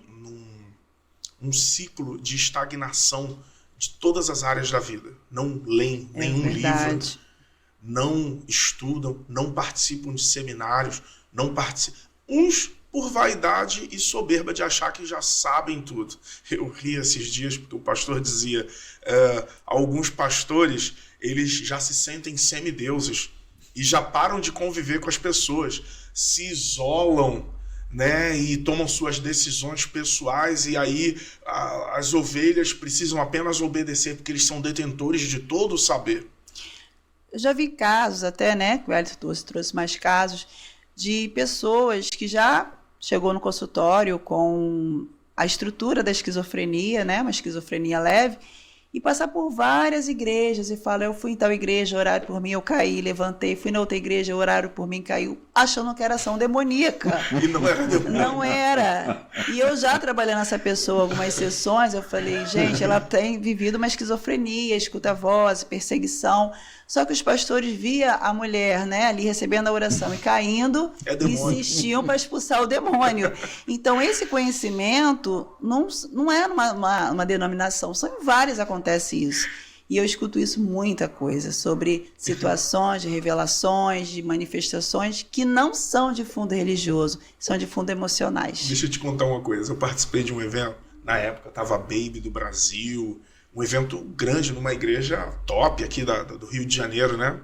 ciclo de estagnação de todas as áreas da vida. Não leem nenhum livro, não estudam, não participam de seminários, não participam. Uns por vaidade e soberba de achar que já sabem tudo. Eu ri esses dias porque o pastor dizia, alguns pastores, eles já se sentem semideuses e já param de conviver com as pessoas, se isolam, né, e tomam suas decisões pessoais, e aí as ovelhas precisam apenas obedecer porque eles são detentores de todo o saber. Eu já vi casos até, né, que o Hélito trouxe mais casos, de pessoas que já chegou no consultório com a estrutura da esquizofrenia, né, uma esquizofrenia leve, e passar por várias igrejas e fala, eu fui em tal igreja, oraram por mim, eu caí, levantei, fui na outra igreja, oraram por mim, caiu, achando que era ação demoníaca. E não era demoníaca. Não era. E eu já trabalhando essa pessoa algumas sessões, eu falei, gente, ela tem vivido uma esquizofrenia, escuta voz, perseguição, só que os pastores via a mulher, né, ali recebendo a oração e caindo, insistiam para expulsar o demônio. Então, esse conhecimento não é uma denominação, são em várias acontece isso. E eu escuto isso muita coisa, sobre situações de revelações, de manifestações que não são de fundo religioso, são de fundo emocionais. Deixa eu te contar uma coisa, eu participei de um evento, na época estava a Baby do Brasil, um evento grande numa igreja top aqui do Rio de Janeiro, né?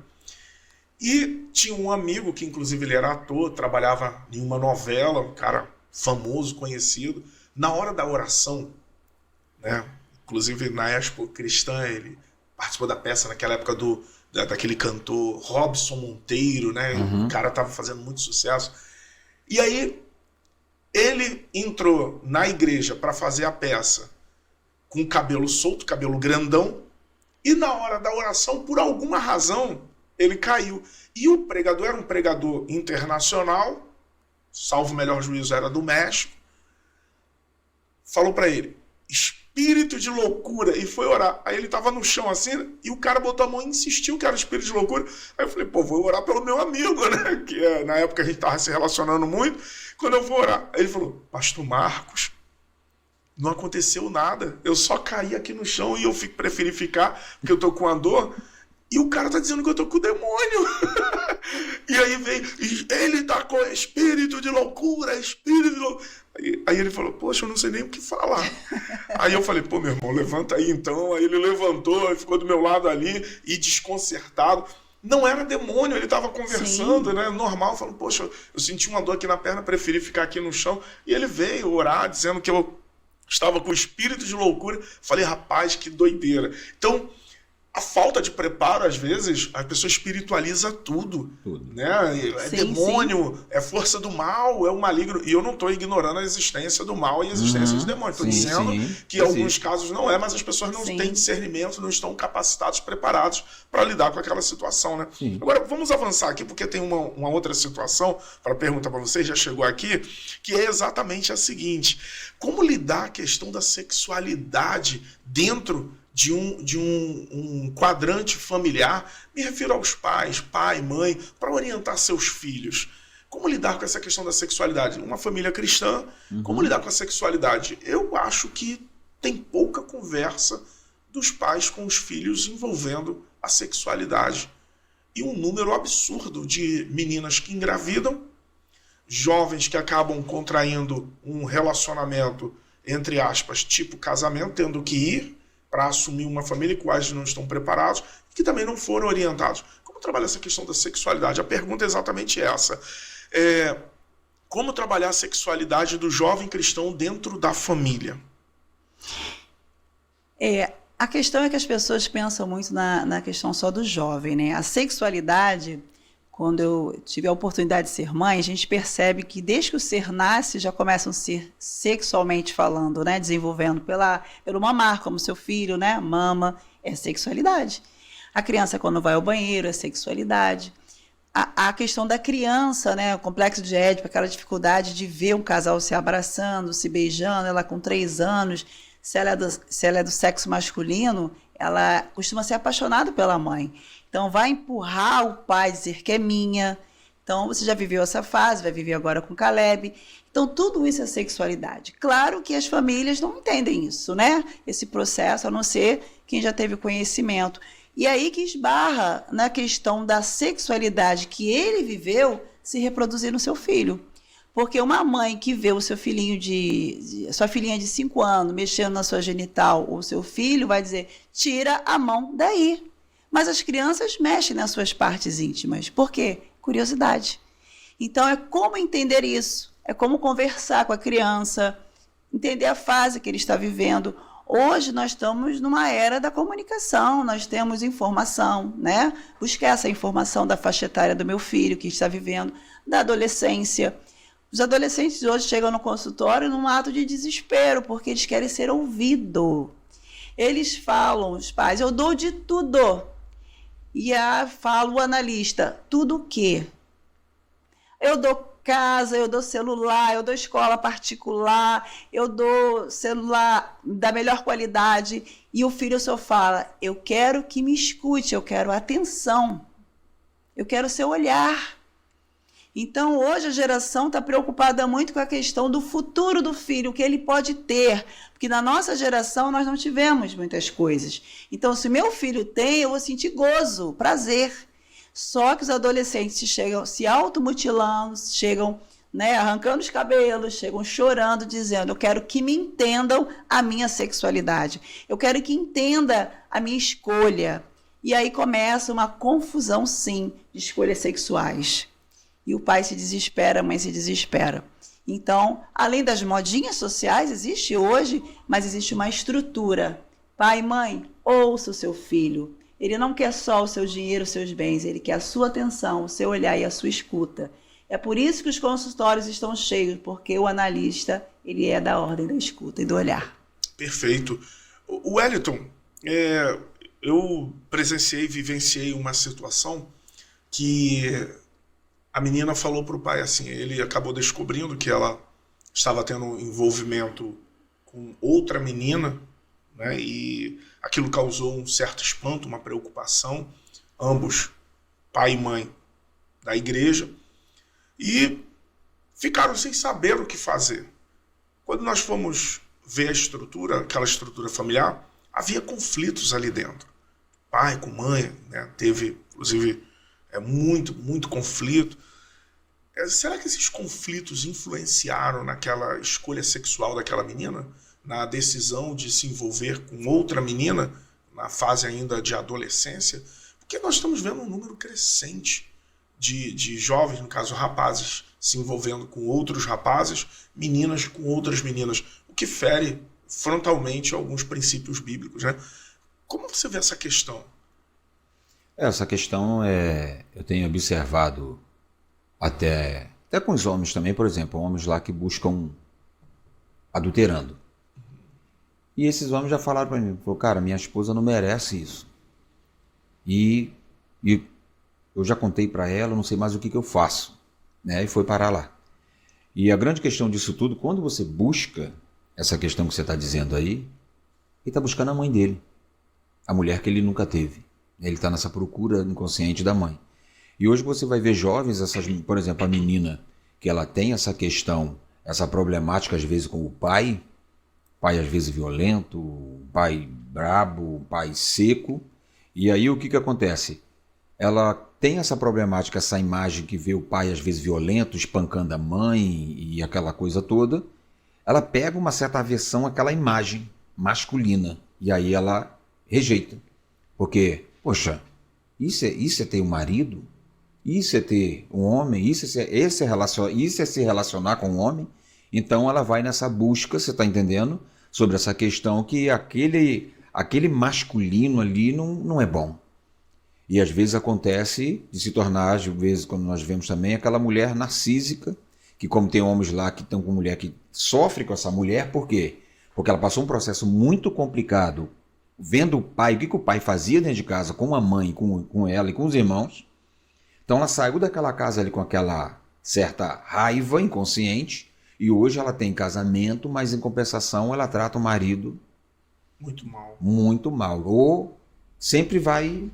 E tinha um amigo que inclusive ele era ator, trabalhava em uma novela, um cara famoso, conhecido. Na hora da oração, né? Inclusive na Expo Cristã, ele participou da peça naquela época daquele cantor Robson Monteiro, né? O cara estava fazendo muito sucesso. E aí ele entrou na igreja para fazer a peça com cabelo solto, cabelo grandão, e na hora da oração, por alguma razão, ele caiu. E o pregador era um pregador internacional, salvo o melhor juízo, era do México, falou para ele, espírito de loucura, e foi orar. Aí ele tava no chão assim, e o cara botou a mão e insistiu que era espírito de loucura. Aí eu falei, pô, vou orar pelo meu amigo, né? Que na época a gente tava se relacionando muito. Quando eu vou orar, aí ele falou, pastor Marcos, não aconteceu nada. Eu só caí aqui no chão e eu preferi ficar, porque eu tô com a dor. E o cara tá dizendo que eu tô com o demônio. E aí veio, ele tá com espírito de loucura, espírito de loucura. Aí ele falou, poxa, eu não sei nem o que falar. Aí eu falei, pô, meu irmão, levanta aí então. Aí ele levantou, ficou do meu lado ali, e desconcertado. Não era demônio, ele estava conversando, né? Normal, falando, poxa, eu senti uma dor aqui na perna, preferi ficar aqui no chão. E ele veio orar, dizendo que eu estava com espírito de loucura. Falei, rapaz, que doideira. Então, a falta de preparo, às vezes, a pessoa espiritualiza tudo. Né? É demônio, é força do mal, é o maligno. E eu não estou ignorando a existência do mal e a existência de demônio. Estou dizendo que em alguns casos não é, mas as pessoas não têm discernimento, não estão capacitados, preparados para lidar com aquela situação. Né? Agora, vamos avançar aqui, porque tem uma outra situação, para perguntar para vocês, já chegou aqui, que é exatamente a seguinte. Como lidar a questão da sexualidade dentro de um quadrante familiar, me refiro aos pais, pai, mãe, para orientar seus filhos. Como lidar com essa questão da sexualidade? Uma família cristã, como lidar com a sexualidade? Eu acho que tem pouca conversa dos pais com os filhos envolvendo a sexualidade. E um número absurdo de meninas que engravidam, jovens que acabam contraindo um relacionamento, entre aspas, tipo casamento, tendo que ir para assumir uma família, quais não estão preparados, que também não foram orientados. Como trabalhar essa questão da sexualidade? A pergunta é exatamente essa. Como trabalhar a sexualidade do jovem cristão dentro da família? A questão é que as pessoas pensam muito na questão só do jovem, né? A sexualidade, quando eu tive a oportunidade de ser mãe, a gente percebe que desde que o ser nasce, já começam a ser sexualmente falando, né? Desenvolvendo pelo mamar, como seu filho, né? Mama, é sexualidade. A criança, quando vai ao banheiro, é sexualidade. A questão da criança, né? O complexo de Édipo, aquela dificuldade de ver um casal se abraçando, se beijando, ela com 3 anos, se ela é do sexo masculino, ela costuma ser apaixonada pela mãe. Então, vai empurrar o pai, dizer que é minha. Então, você já viveu essa fase, vai viver agora com Caleb. Então, tudo isso é sexualidade. Claro que as famílias não entendem isso, né? Esse processo, a não ser quem já teve conhecimento. E aí que esbarra na questão da sexualidade que ele viveu se reproduzir no seu filho. Porque uma mãe que vê o seu filhinho sua filhinha de 5 anos mexendo na sua genital, ou seu filho vai dizer, tira a mão daí. Mas as crianças mexem nas suas partes íntimas. Por quê? Curiosidade. Então, é como entender isso. É como conversar com a criança, entender a fase que ele está vivendo. Hoje, nós estamos numa era da comunicação, nós temos informação, né? Buscar essa informação da faixa etária do meu filho, que está vivendo, da adolescência. Os adolescentes hoje chegam no consultório num ato de desespero, porque eles querem ser ouvidos. Eles falam, os pais, eu dou de tudo. E fala o analista, tudo o quê? Eu dou casa, eu dou celular, eu dou escola particular, eu dou celular da melhor qualidade. E o filho só fala, eu quero que me escute, eu quero atenção, eu quero seu olhar. Então, hoje a geração está preocupada muito com a questão do futuro do filho, o que ele pode ter. Porque na nossa geração nós não tivemos muitas coisas. Então, se meu filho tem, eu vou sentir gozo, prazer. Só que os adolescentes chegam se automutilando, chegam, né, arrancando os cabelos, chegam chorando, dizendo, eu quero que me entendam a minha sexualidade. Eu quero que entenda a minha escolha. E aí começa uma confusão, sim, de escolhas sexuais. E o pai se desespera, a mãe se desespera. Então, além das modinhas sociais, existe hoje, mas existe uma estrutura. Pai e mãe, ouça o seu filho. Ele não quer só o seu dinheiro, os seus bens, ele quer a sua atenção, o seu olhar e a sua escuta. É por isso que os consultórios estão cheios, porque o analista, ele é da ordem da escuta e do olhar. Perfeito. O Wellington, eu presenciei, vivenciei uma situação que a menina falou para o pai assim, ele acabou descobrindo que ela estava tendo um envolvimento com outra menina né? E aquilo causou um certo espanto, uma preocupação, ambos, pai e mãe da igreja, e ficaram sem saber o que fazer. Quando nós fomos ver a estrutura, aquela estrutura familiar, havia conflitos ali dentro. Pai com mãe, né? Teve, inclusive, muito conflito. Será que esses conflitos influenciaram naquela escolha sexual daquela menina? Na decisão de se envolver com outra menina, na fase ainda de adolescência? Porque nós estamos vendo um número crescente de jovens, no caso rapazes, se envolvendo com outros rapazes, meninas com outras meninas, o que fere frontalmente alguns princípios bíblicos, né? Como você vê essa questão? Essa questão eu tenho observado até com os homens também, por exemplo, homens lá que buscam adulterando. E esses homens já falaram para mim, cara, minha esposa não merece isso. E eu já contei para ela, não sei mais o que eu faço, né? E foi parar lá. E a grande questão disso tudo, quando você busca essa questão que você está dizendo aí, ele está buscando a mãe dele, a mulher que ele nunca teve. Ele está nessa procura inconsciente da mãe. E hoje você vai ver jovens, por exemplo, a menina, que ela tem essa questão, essa problemática às vezes com o pai às vezes violento, pai brabo, pai seco. E aí o que acontece? Ela tem essa problemática, essa imagem que vê o pai às vezes violento, espancando a mãe e aquela coisa toda. Ela pega uma certa aversão àquela imagem masculina e aí ela rejeita. Porque, poxa, isso é ter um marido? Isso é ter um homem? Isso é se relacionar com um homem? Então ela vai nessa busca, você está entendendo? Sobre essa questão que aquele masculino ali não é bom. E às vezes acontece de se tornar, às vezes, quando nós vemos também, aquela mulher narcísica, que como tem homens lá que estão com mulher que sofre com essa mulher, por quê? Porque ela passou um processo muito complicado, vendo o pai, o que o pai fazia dentro de casa, com a mãe, com ela e com os irmãos. Então ela saiu daquela casa ali com aquela certa raiva inconsciente, e hoje ela tem casamento, mas em compensação ela trata o marido muito mal. Muito mal. Ou sempre vai...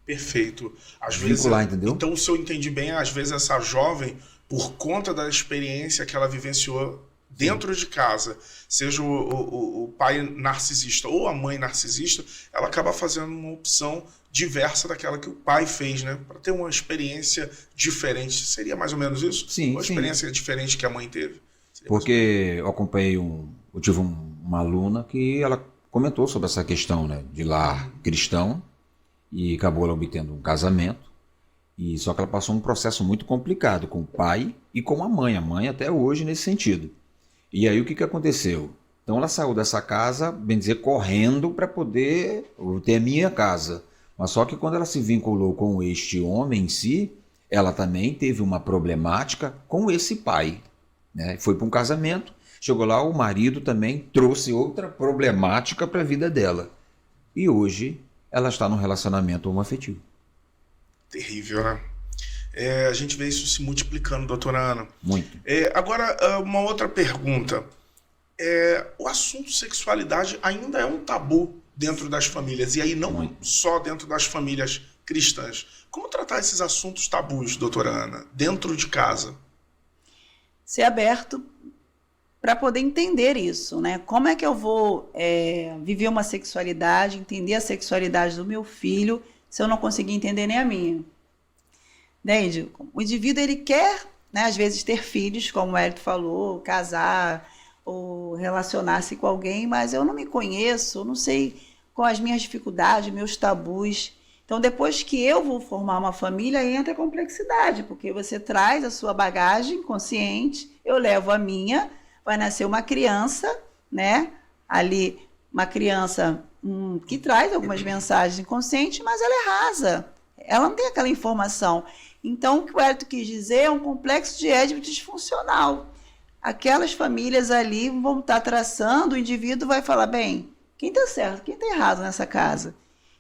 Perfeito. Às vincular, vezes, entendeu? Então, se eu entendi bem, às vezes essa jovem, por conta da experiência que ela vivenciou dentro de casa, seja o pai narcisista ou a mãe narcisista, ela acaba fazendo uma opção diversa daquela que o pai fez, né? Para ter uma experiência diferente. Seria mais ou menos isso? Sim, uma experiência diferente que a mãe teve. Porque eu acompanhei eu tive uma aluna que ela comentou sobre essa questão, né, de lar cristão, e acabou ela obtendo um casamento, e só que ela passou um processo muito complicado com o pai e com a mãe até hoje nesse sentido. E aí o que aconteceu? Então ela saiu dessa casa, bem dizer, correndo para poder ter a minha casa. Mas só que quando ela se vinculou com este homem em si, ela também teve uma problemática com esse pai, né? Foi para um casamento, chegou lá, o marido também trouxe outra problemática para a vida dela. E hoje ela está num relacionamento homoafetivo. Terrível, né? A gente vê isso se multiplicando, doutora Ana. Muito. Agora, uma outra pergunta. O assunto sexualidade ainda é um tabu dentro das famílias, e aí não Muito. Só dentro das famílias cristãs. Como tratar esses assuntos tabus, doutora Ana, dentro de casa? Ser aberto para poder entender isso, né? Como é que eu vou viver uma sexualidade, entender a sexualidade do meu filho, se eu não conseguir entender nem a minha? Entende? O indivíduo, ele quer, né, às vezes, ter filhos, como o Hélito falou, casar ou relacionar-se com alguém, mas eu não me conheço, eu não sei com as minhas dificuldades, meus tabus. Então, depois que eu vou formar uma família, entra a complexidade, porque você traz a sua bagagem consciente, eu levo a minha, vai nascer uma criança, né? Ali, uma criança que traz algumas mensagens inconscientes, mas ela é rasa, ela não tem aquela informação. Então, o que o Hélito quis dizer é um complexo de Édipo disfuncional. Aquelas famílias ali vão estar traçando, o indivíduo vai falar, bem, quem está certo, quem está errado nessa casa?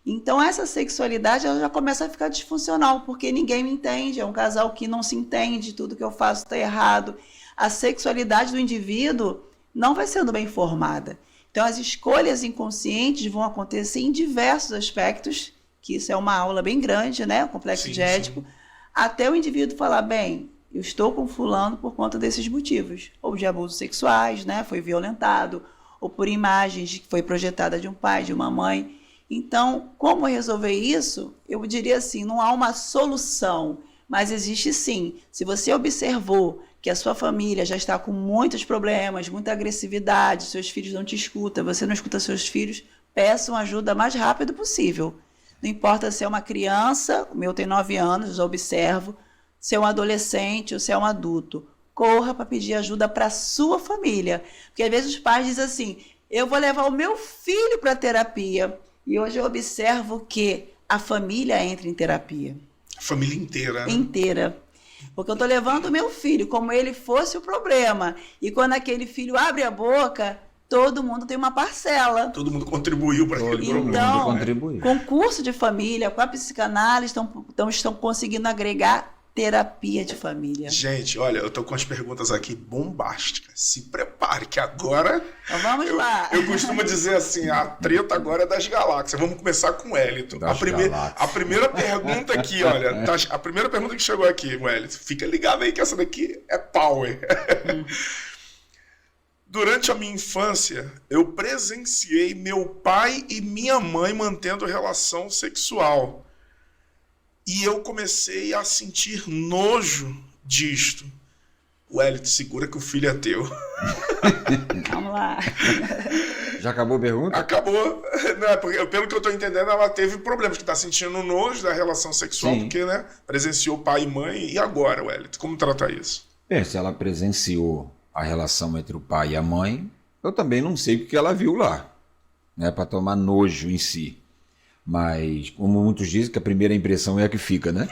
Então, essa sexualidade ela já começa a ficar disfuncional, porque ninguém me entende, é um casal que não se entende, tudo que eu faço está errado. A sexualidade do indivíduo não vai sendo bem formada. Então, as escolhas inconscientes vão acontecer em diversos aspectos, que isso é uma aula bem grande, né? O complexo de Édipo, até o indivíduo falar, bem, eu estou com fulano por conta desses motivos, ou de abusos sexuais, né? Foi violentado, ou por imagens que foi projetada de um pai, de uma mãe. Então, como resolver isso? Eu diria assim, não há uma solução, mas existe sim. Se você observou que a sua família já está com muitos problemas, muita agressividade, seus filhos não te escutam, você não escuta seus filhos, peçam ajuda o mais rápido possível. Não importa se é uma criança, o meu tem 9 anos, eu observo, se é um adolescente ou se é um adulto. Corra para pedir ajuda para a sua família. Porque às vezes os pais dizem assim, eu vou levar o meu filho para terapia. E hoje eu observo que a família entra em terapia. A família inteira, né? Inteira. Porque eu estou levando o meu filho como ele fosse o problema. E quando aquele filho abre a boca, todo mundo tem uma parcela. Todo mundo contribuiu para aquele problema. Então, com o curso de família, com a psicanálise, estão conseguindo agregar terapia de família. Gente, olha, eu tô com as perguntas aqui bombásticas. Se prepare, que agora... Então vamos lá. Eu costumo dizer assim, a treta agora é das galáxias. Vamos começar com o Wellington. A primeira pergunta aqui, olha, a primeira pergunta que chegou aqui, Wellington, fica ligado aí que essa daqui é power. Durante a minha infância, eu presenciei meu pai e minha mãe mantendo relação sexual. E eu comecei a sentir nojo disto. Wellington, segura que o filho é teu. Vamos lá. Já acabou a pergunta? Acabou. Não, porque, pelo que eu estou entendendo, ela teve problemas, que está sentindo nojo da relação sexual, Sim. porque, né, presenciou pai e mãe. E agora, Wellington, como tratar isso? Se ela presenciou a relação entre o pai e a mãe, eu também não sei o que ela viu lá, né, para tomar nojo em si. Mas, como muitos dizem, que a primeira impressão é a que fica, né?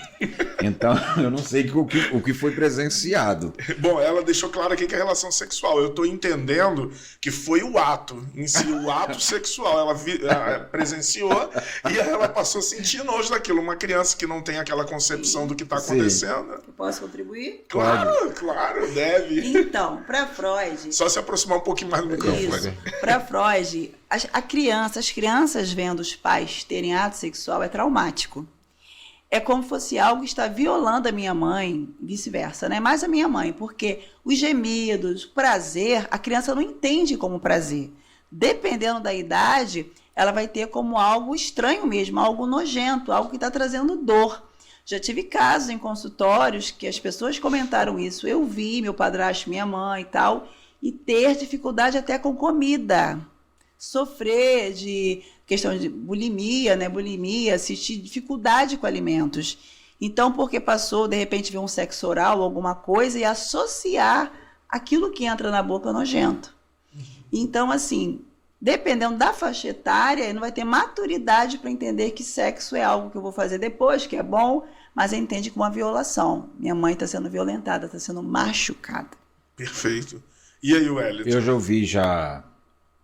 Então, eu não sei o que foi presenciado. Bom, ela deixou claro aqui que é relação sexual. Eu estou entendendo que foi o ato em si, o ato sexual. Ela presenciou e ela passou a sentir nojo daquilo. Uma criança que não tem aquela concepção do que está acontecendo. Eu posso contribuir? Claro, deve. Então, para Freud... Só se aproximar um pouquinho mais do microfone. Para Freud, as crianças vendo os pais terem ato sexual é traumático. É como se fosse algo que está violando a minha mãe, vice-versa, né? Mais a minha mãe, porque os gemidos, o prazer, a criança não entende como prazer. Dependendo da idade, ela vai ter como algo estranho mesmo, algo nojento, algo que está trazendo dor. Já tive casos em consultórios que as pessoas comentaram isso. Eu vi meu padrasto, minha mãe e tal, e ter dificuldade até com comida. Sofrer de questão de bulimia, né? Bulimia, assistir dificuldade com alimentos. Então, porque passou, de repente, ver um sexo oral, alguma coisa, e associar aquilo que entra na boca nojento. Então, assim, dependendo da faixa etária, ele não vai ter maturidade para entender que sexo é algo que eu vou fazer depois, que é bom, mas ele entende como uma violação. Minha mãe está sendo violentada, está sendo machucada. Perfeito. E aí, Wellington? Eu já ouvi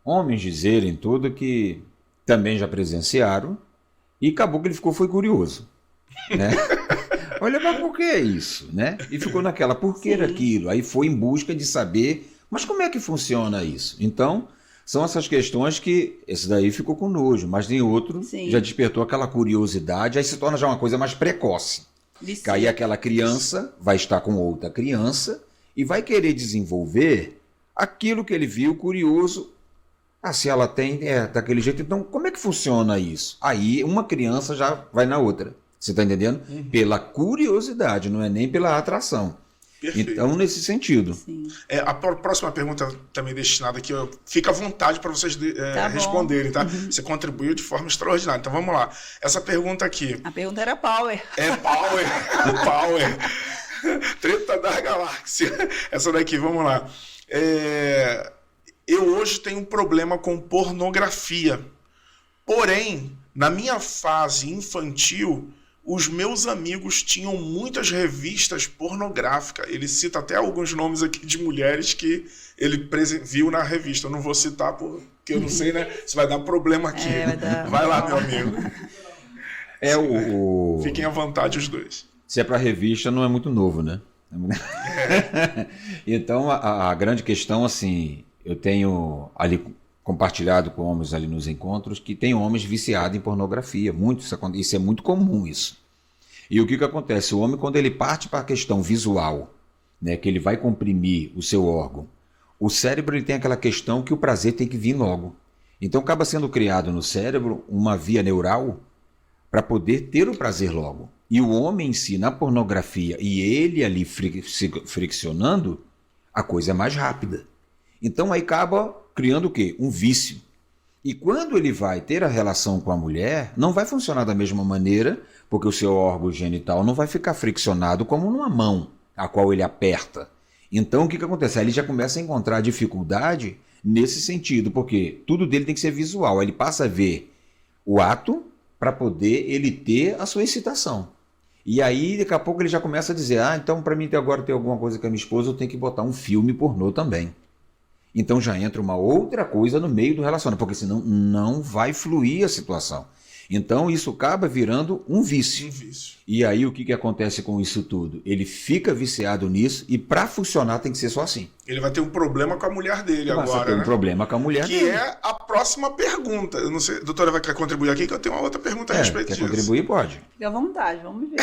homens dizerem tudo que também já presenciaram e acabou que ele foi curioso, né? Olha, mas por que isso, né? E ficou naquela, por que aquilo? Aí foi em busca de saber, mas como é que funciona isso? Então, são essas questões que esse daí ficou com nojo, mas tem outro já despertou aquela curiosidade, aí se torna já uma coisa mais precoce. Que aí aquela criança vai estar com outra criança e vai querer desenvolver aquilo que ele viu curioso. Se ela tem, daquele jeito, então como é que funciona isso? Aí uma criança já vai na outra, você está entendendo? Pela curiosidade, não é nem pela atração. Perfeito. Então, nesse sentido. A próxima pergunta também destinada aqui, fica à vontade para vocês responderem, tá? Você contribuiu de forma extraordinária. Então, vamos lá. Essa pergunta aqui... A pergunta era power. É power. Power. Treta da galáxia. Essa daqui, vamos lá. Eu hoje tenho um problema com pornografia. Porém, na minha fase infantil, os meus amigos tinham muitas revistas pornográficas. Ele cita até alguns nomes aqui de mulheres que ele viu na revista. Eu não vou citar porque eu não sei, né? Se vai dar problema aqui. Vai lá, meu amigo. Fiquem à vontade os dois. Se é para revista, não é muito novo, né? Então, a grande questão, assim... Eu tenho ali compartilhado com homens ali nos encontros, que tem homens viciados em pornografia. Isso é muito comum, isso. E o que acontece? O homem, quando ele parte para a questão visual, né, que ele vai comprimir o seu órgão, o cérebro ele tem aquela questão que o prazer tem que vir logo. Então acaba sendo criado no cérebro uma via neural para poder ter o prazer logo. E o homem em si, na pornografia, e ele ali friccionando, a coisa é mais rápida. Então aí acaba criando o quê? Um vício. E quando ele vai ter a relação com a mulher, não vai funcionar da mesma maneira, porque o seu órgão genital não vai ficar friccionado como numa mão, a qual ele aperta. Então o que acontece? Aí ele já começa a encontrar dificuldade nesse sentido, porque tudo dele tem que ser visual. Aí ele passa a ver o ato para poder ele ter a sua excitação. E aí daqui a pouco ele já começa a dizer, então para mim agora ter alguma coisa com a minha esposa, eu tenho que botar um filme pornô também. Então já entra uma outra coisa no meio do relacionamento, porque senão não vai fluir a situação. Então isso acaba virando um vício. E aí o que acontece com isso tudo? Ele fica viciado nisso e para funcionar tem que ser só assim. Ele vai ter um problema com a mulher dele agora, vai ter um problema com a mulher dele. Que é a próxima pergunta. Eu não sei, a doutora vai querer contribuir aqui, que eu tenho uma outra pergunta a respeito disso. Quer contribuir, pode. Fique à vontade, vamos ver.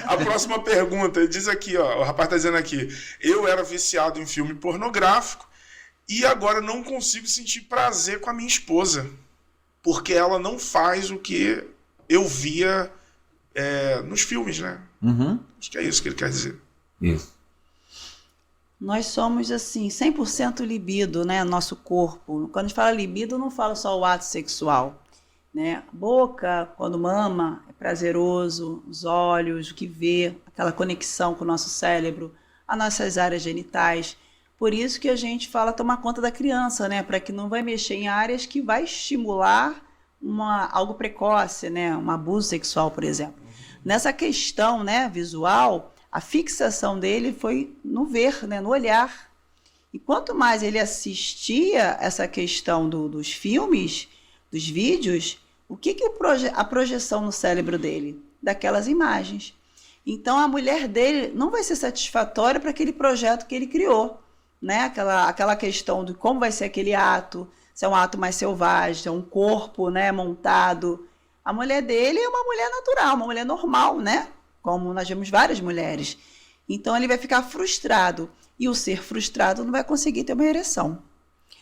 A próxima pergunta, ele diz aqui, ó, o rapaz está dizendo aqui, eu era viciado em filme pornográfico e agora não consigo sentir prazer com a minha esposa, porque ela não faz o que eu via nos filmes, né? Uhum. Acho que é isso que ele quer dizer. Isso. Nós somos, assim, 100% libido, né? Nosso corpo. Quando a gente fala libido, não fala só o ato sexual, né? Boca, quando mama, é prazeroso. Os olhos, o que vê, aquela conexão com o nosso cérebro, as nossas áreas genitais. Por isso que a gente fala tomar conta da criança, né? Para que não vai mexer em áreas que vai estimular algo precoce, né? Um abuso sexual, por exemplo. Nessa questão, né, visual, a fixação dele foi no ver, né, no olhar. E quanto mais ele assistia essa questão dos filmes, dos vídeos, o que a projeção no cérebro dele? Daquelas imagens. Então a mulher dele não vai ser satisfatória para aquele projeto que ele criou, né? Aquela questão de como vai ser aquele ato, se é um ato mais selvagem, se é um corpo, né, montado. A mulher dele é uma mulher natural, uma mulher normal, né? Como nós vemos várias mulheres. Então ele vai ficar frustrado. E o ser frustrado não vai conseguir ter uma ereção.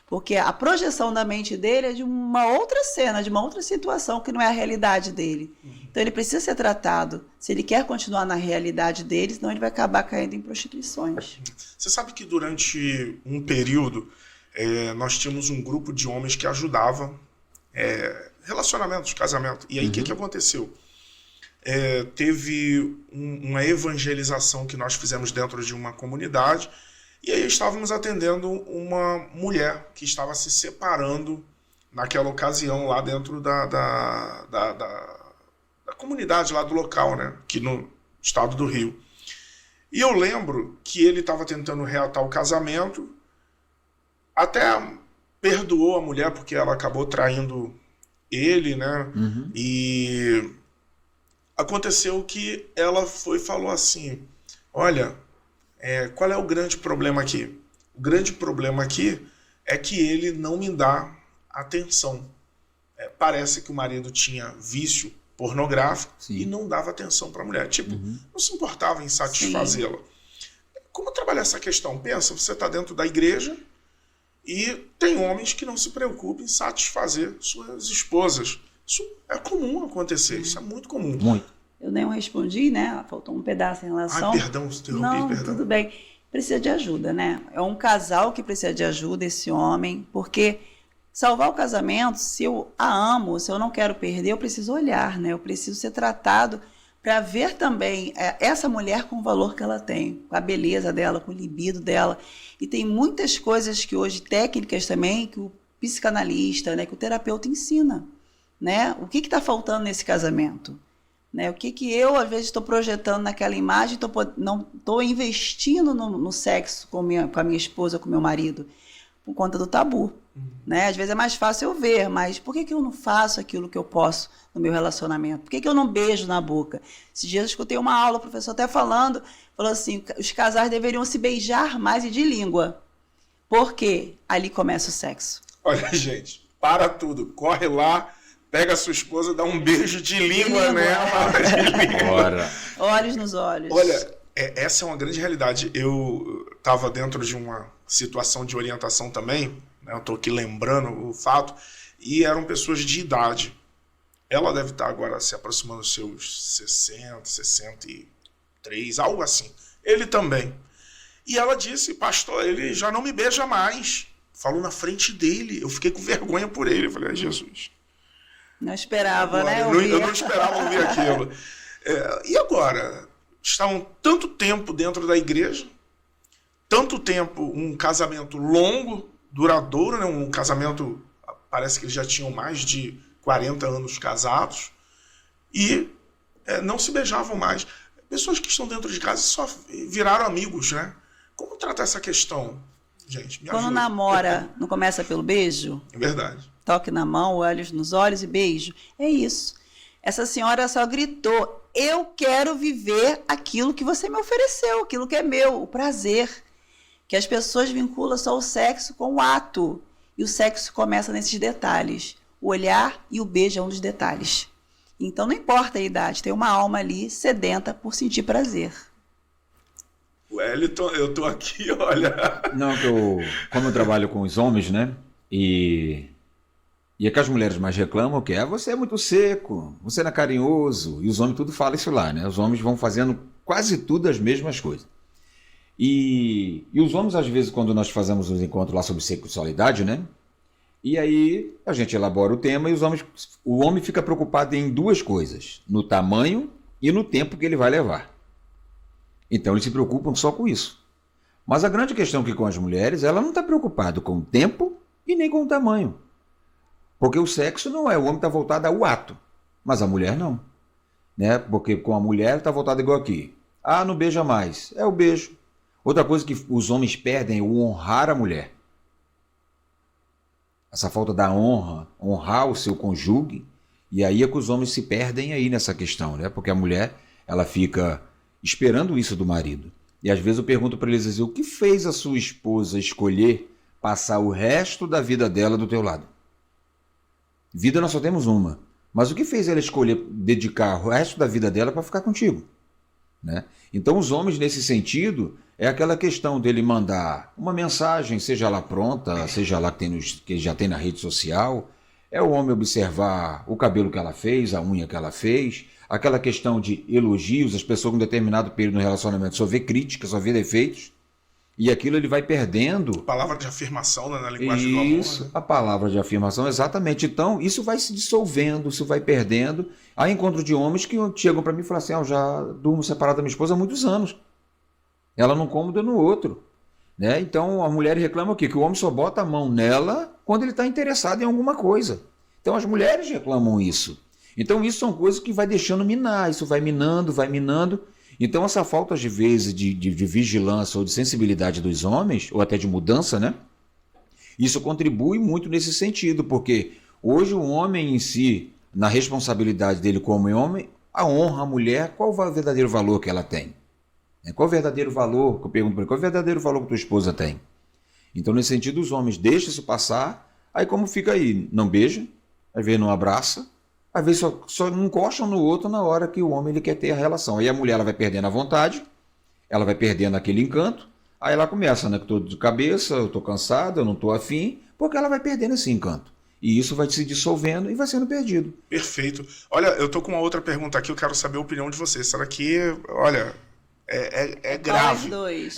Porque a projeção da mente dele é de uma outra cena, de uma outra situação que não é a realidade dele. Então ele precisa ser tratado. Se ele quer continuar na realidade dele, senão ele vai acabar caindo em prostituições. Você sabe que durante um período nós tínhamos um grupo de homens que ajudava relacionamentos, casamento. E aí o que aconteceu? Teve uma evangelização que nós fizemos dentro de uma comunidade, e aí estávamos atendendo uma mulher que estava se separando naquela ocasião lá dentro da comunidade lá do local, né? Aqui no estado do Rio. E eu lembro que ele estava tentando reatar o casamento, até perdoou a mulher porque ela acabou traindo ele, né? E aconteceu que ela falou assim, olha, qual é o grande problema aqui? O grande problema aqui é que ele não me dá atenção. Parece que o marido tinha vício pornográfico. Sim. E não dava atenção para a mulher. Tipo, não se importava em satisfazê-la. Como trabalhar essa questão? Pensa, você está dentro da igreja e tem homens que não se preocupam em satisfazer suas esposas. Isso é comum acontecer, isso é muito comum. Muito. Eu nem respondi, né? Faltou um pedaço em relação... Ai, perdão, se interrompi, não, perdão. Tudo bem. Precisa de ajuda, né? É um casal que precisa de ajuda, esse homem, porque salvar o casamento, se eu a amo, se eu não quero perder, eu preciso olhar, né? Eu preciso ser tratado para ver também essa mulher com o valor que ela tem, com a beleza dela, com o libido dela. E tem muitas coisas que hoje, técnicas também, que o psicanalista, né, que o terapeuta ensina, né? O que está faltando nesse casamento? Né? O que eu, às vezes, estou projetando naquela imagem, não estou investindo no sexo com a minha esposa, com o meu marido, por conta do tabu. Né? Às vezes é mais fácil eu ver, mas por que eu não faço aquilo que eu posso no meu relacionamento? Por que eu não beijo na boca? Esses dias eu escutei uma aula, o professor até falou assim, os casais deveriam se beijar mais e de língua. Porque ali começa o sexo. Olha, gente, para tudo. Corre lá, pega a sua esposa, dá um beijo de língua nela. Bora. Olhos nos olhos. Olha, essa é uma grande realidade. Eu estava dentro de uma situação de orientação também, né? Eu estou aqui lembrando o fato, e eram pessoas de idade. Ela deve estar agora se aproximando dos seus 60, 63, algo assim. Ele também. E ela disse, pastor, ele já não me beija mais. Falou na frente dele. Eu fiquei com vergonha por ele. Eu falei, Jesus. Não esperava, agora, né? Eu não esperava ouvir aquilo. E agora? Estavam tanto tempo dentro da igreja, tanto tempo, um casamento longo, duradouro, né? Um casamento, parece que eles já tinham mais de 40 anos casados, e não se beijavam mais. Pessoas que estão dentro de casa só viraram amigos, né? Como tratar essa questão, gente? Me Quando ajuda. namora, não começa pelo beijo? É verdade. Toque na mão, olhos nos olhos e beijo. É isso. Essa senhora só gritou, eu quero viver aquilo que você me ofereceu, aquilo que é meu, o prazer. Que as pessoas vinculam só o sexo com o ato. E o sexo começa nesses detalhes. O olhar e o beijo é um dos detalhes. Então não importa a idade, tem uma alma ali sedenta por sentir prazer. Wellington, eu tô aqui, olha. Não, como eu trabalho com os homens, né? E é que as mulheres mais reclamam que você é muito seco, você não é carinhoso. E os homens tudo falam isso lá, né? Os homens vão fazendo quase tudo as mesmas coisas. E os homens, às vezes, quando nós fazemos uns encontros lá sobre sexualidade, né? E aí a gente elabora o tema e o homem fica preocupado em duas coisas, no tamanho e no tempo que ele vai levar. Então eles se preocupam só com isso. Mas a grande questão que com as mulheres, ela não está preocupada com o tempo e nem com o tamanho. Porque o sexo não é, o homem está voltado ao ato, mas a mulher não. Né? Porque com a mulher está voltado igual aqui. Ah, não beija mais. É o beijo. Outra coisa que os homens perdem é o honrar a mulher. Essa falta da honra, honrar o seu cônjuge, e aí é que os homens se perdem aí nessa questão, né? Porque a mulher, ela fica esperando isso do marido. E às vezes eu pergunto para eles assim, o que fez a sua esposa escolher passar o resto da vida dela do teu lado? Vida nós só temos uma, mas o que fez ela escolher dedicar o resto da vida dela para ficar contigo? Né? Então os homens nesse sentido é aquela questão dele mandar uma mensagem, seja lá pronta, seja lá que já tem na rede social, é o homem observar o cabelo que ela fez, a unha que ela fez, aquela questão de elogios, as pessoas com um determinado período no relacionamento só vê críticas, só vê defeitos, e aquilo ele vai perdendo. Palavra de afirmação, né, na linguagem do amor. Isso, né? a palavra de afirmação, exatamente. Então, isso vai se dissolvendo, isso vai perdendo. Há encontro de homens que chegam para mim e falam assim, eu já durmo separado da minha esposa há muitos anos. Ela num cômodo no outro. Né? Então, a mulher reclama o quê? Que o homem só bota a mão nela quando ele está interessado em alguma coisa. Então, as mulheres reclamam isso. Então, isso são coisas que vai deixando minar, isso vai minando, vai minando. Então, essa falta, de vezes, de vigilância ou de sensibilidade dos homens, ou até de mudança, né? Isso contribui muito nesse sentido, porque hoje o homem em si, na responsabilidade dele como homem, a honra a mulher, qual o verdadeiro valor que ela tem? Qual o verdadeiro valor, que eu pergunto para ele, qual o verdadeiro valor que tua esposa tem? Então, nesse sentido, os homens deixam isso passar, aí como fica aí? Não beija, às vezes não abraça, às vezes só encostam no outro na hora que o homem ele quer ter a relação. Aí a mulher ela vai perdendo a vontade, ela vai perdendo aquele encanto, aí ela começa, né, que estou de cabeça, eu estou cansado, eu não estou afim, porque ela vai perdendo esse encanto. E isso vai se dissolvendo e vai sendo perdido. Perfeito. Olha, eu tô com uma outra pergunta aqui, eu quero saber a opinião de vocês. Será que, olha, é grave? Dois.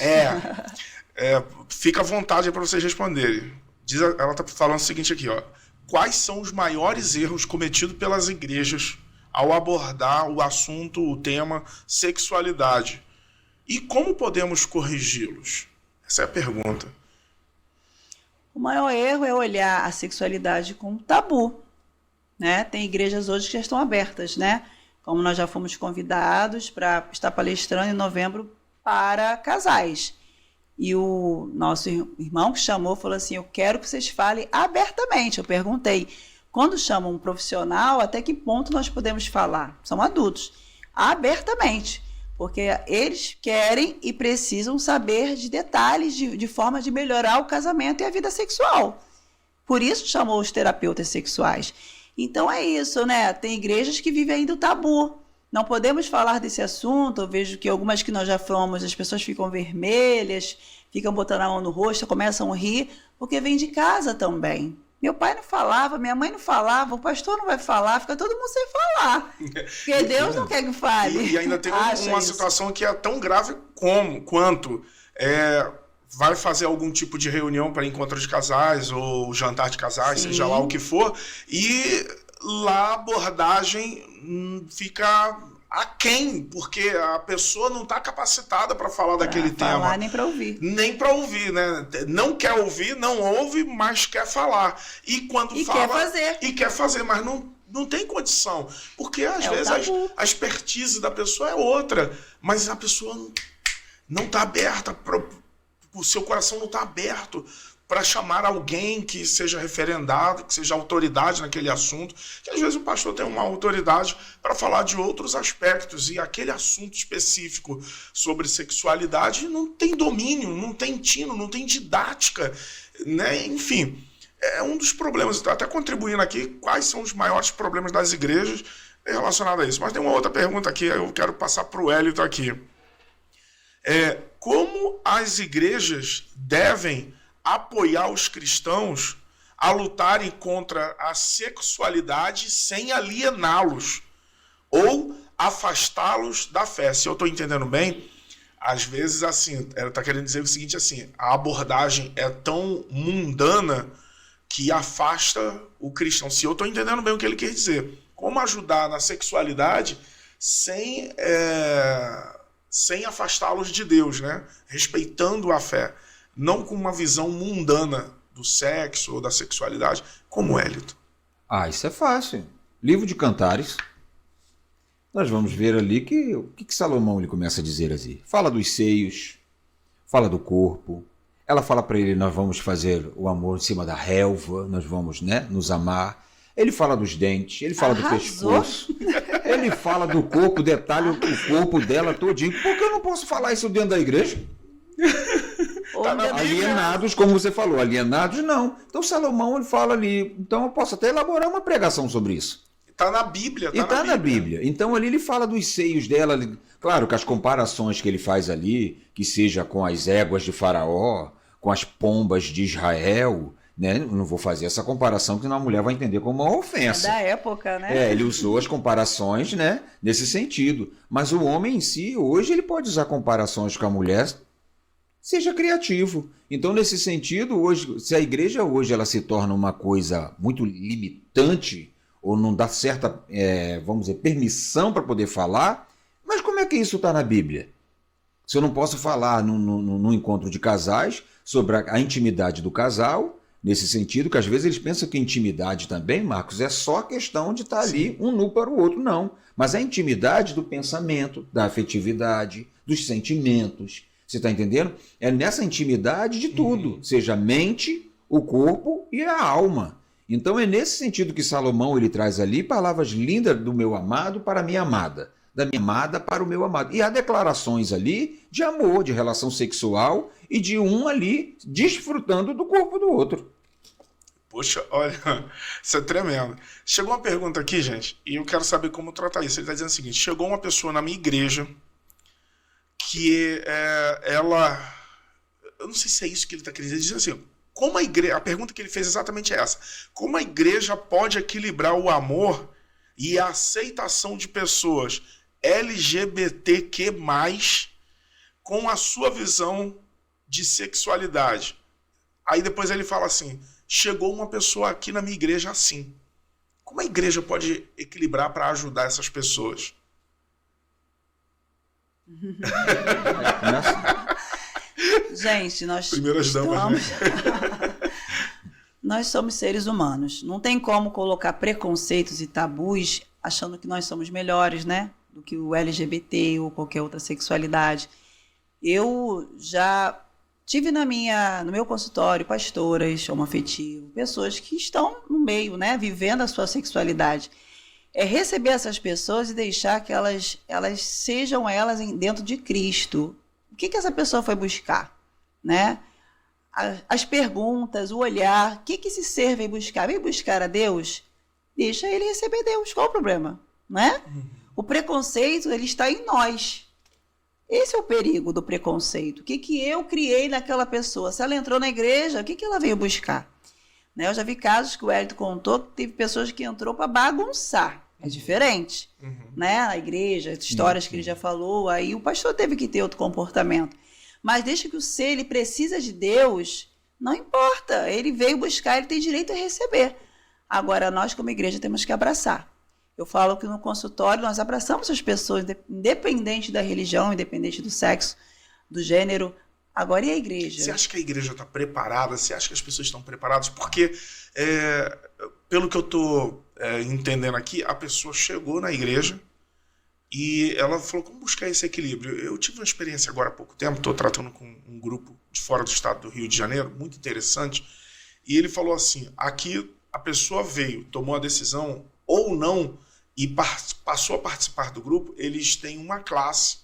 Fica à vontade para vocês responderem. Ela está falando o seguinte aqui, ó. Quais são os maiores erros cometidos pelas igrejas ao abordar o assunto, o tema sexualidade? E como podemos corrigi-los? Essa é a pergunta. O maior erro é olhar a sexualidade como tabu. Né? Tem igrejas hoje que já estão abertas, né? Como nós já fomos convidados para estar palestrando em novembro para casais. E o nosso irmão que chamou falou assim, eu quero que vocês falem abertamente. Eu perguntei, quando chamam um profissional, até que ponto nós podemos falar? São adultos. Abertamente. Porque eles querem e precisam saber de detalhes, de forma de melhorar o casamento e a vida sexual. Por isso chamou os terapeutas sexuais. Então é isso, né? Tem igrejas que vivem ainda o tabu. Não podemos falar desse assunto. Eu vejo que algumas que nós já fomos, as pessoas ficam vermelhas, ficam botando a mão no rosto, começam a rir, porque vem de casa também. Meu pai não falava, minha mãe não falava, o pastor não vai falar, fica todo mundo sem falar. Porque Deus não quer que fale. E ainda tem uma situação que é tão grave quanto vai fazer algum tipo de reunião para encontro de casais ou jantar de casais, Sim. seja lá o que for, e lá a abordagem fica aquém, porque a pessoa não está capacitada para falar daquele tema. Falar nem para ouvir. Nem para ouvir, né? Não quer ouvir, não ouve, mas quer falar. E quando fala... quer fazer. E quer fazer, mas não tem condição. Porque às vezes a expertise da pessoa é outra, mas a pessoa não está aberta, o seu coração não está aberto para chamar alguém que seja referendado, que seja autoridade naquele assunto, que às vezes o pastor tem uma autoridade para falar de outros aspectos, e aquele assunto específico sobre sexualidade não tem domínio, não tem tino, não tem didática, né? Enfim, é um dos problemas. Estou até contribuindo aqui quais são os maiores problemas das igrejas relacionados a isso. Mas tem uma outra pergunta aqui, eu quero passar para o Hélito aqui. Como as igrejas devem apoiar os cristãos a lutarem contra a sexualidade sem aliená-los ou afastá-los da fé? Se eu estou entendendo bem, às vezes assim, ela está querendo dizer o seguinte, assim, a abordagem é tão mundana que afasta o cristão. Se eu estou entendendo bem o que ele quer dizer, como ajudar na sexualidade sem afastá-los de Deus, né? Respeitando a fé, não com uma visão mundana do sexo ou da sexualidade, como o Hélito. Isso é fácil. Livro de Cantares. Nós vamos ver ali o que Salomão ele começa a dizer assim. Fala dos seios, fala do corpo. Ela fala para ele, nós vamos fazer o amor em cima da relva, nós vamos, né, nos amar. Ele fala dos dentes, ele fala do pescoço, ele fala do corpo, detalhe o corpo dela todinho. Por que eu não posso falar isso dentro da igreja? Alienados, como você falou, alienados não. Então Salomão ele fala ali, então eu posso até elaborar uma pregação sobre isso. Está na Bíblia. Está na Bíblia. Então ali ele fala dos seios dela, claro que as comparações que ele faz ali, que seja com as éguas de Faraó, com as pombas de Israel, né? Eu não vou fazer essa comparação, porque senão a mulher vai entender como uma ofensa. É da época, né? Ele usou as comparações, né, nesse sentido. Mas o homem em si, hoje, ele pode usar comparações com a mulher, seja criativo. Então, nesse sentido, hoje, se a igreja hoje ela se torna uma coisa muito limitante, ou não dá certa, vamos dizer, permissão para poder falar, mas como é que isso está na Bíblia? Se eu não posso falar num encontro de casais sobre a intimidade do casal, nesse sentido, que às vezes eles pensam que intimidade também, Marcos, é só a questão de estar ali um nu para o outro, não. Mas a intimidade do pensamento, da afetividade, dos sentimentos, você está entendendo? É nessa intimidade de tudo, seja a mente, o corpo e a alma. Então é nesse sentido que Salomão ele traz ali palavras lindas do meu amado para a minha amada, da minha amada para o meu amado. E há declarações ali de amor, de relação sexual e de um ali desfrutando do corpo do outro. Poxa, olha, isso é tremendo. Chegou uma pergunta aqui, gente, e eu quero saber como tratar isso. Ele está dizendo o seguinte, chegou uma pessoa na minha igreja que ela... Eu não sei se é isso que ele está querendo dizer. Ele diz assim, como a igreja... A pergunta que ele fez exatamente é essa. Como a igreja pode equilibrar o amor e a aceitação de pessoas LGBTQ+, com a sua visão de sexualidade? Aí depois ele fala assim, chegou uma pessoa aqui na minha igreja assim. Como a igreja pode equilibrar para ajudar essas pessoas? Gente, nós Primeiras damas, nós somos seres humanos. Não tem como colocar preconceitos e tabus achando que nós somos melhores, né? Do que o LGBT ou qualquer outra sexualidade. Eu já tive no meu consultório pastoras homoafetivas, pessoas que estão no meio, né? Vivendo a sua sexualidade. É receber essas pessoas e deixar que elas sejam elas dentro de Cristo. O que essa pessoa foi buscar, né? as perguntas, o olhar. O que esse ser vem buscar? Vem buscar a Deus? Deixa ele receber Deus. Qual o problema? Não é? O preconceito, ele está em nós. Esse é o perigo do preconceito. O que eu criei naquela pessoa? Se ela entrou na igreja, o que ela veio buscar? Né? Eu já vi casos que o Hélito contou que teve pessoas que entrou para bagunçar. É diferente. Né? A igreja, as histórias que ele já falou, aí o pastor teve que ter outro comportamento. Mas deixa que o ser, ele precisa de Deus, não importa. Ele veio buscar, ele tem direito a receber. Agora, nós como igreja temos que abraçar. Eu falo que no consultório nós abraçamos as pessoas, independente da religião, independente do sexo, do gênero. Agora, e a igreja? Você acha que a igreja está preparada? Você acha que as pessoas estão preparadas? Porque, pelo que eu estou entendendo aqui, a pessoa chegou na igreja e ela falou, como buscar esse equilíbrio? Eu tive uma experiência agora há pouco tempo, estou tratando com um grupo de fora do estado do Rio de Janeiro, muito interessante, e ele falou assim, aqui a pessoa veio, tomou a decisão ou não, e passou a participar do grupo, eles têm uma classe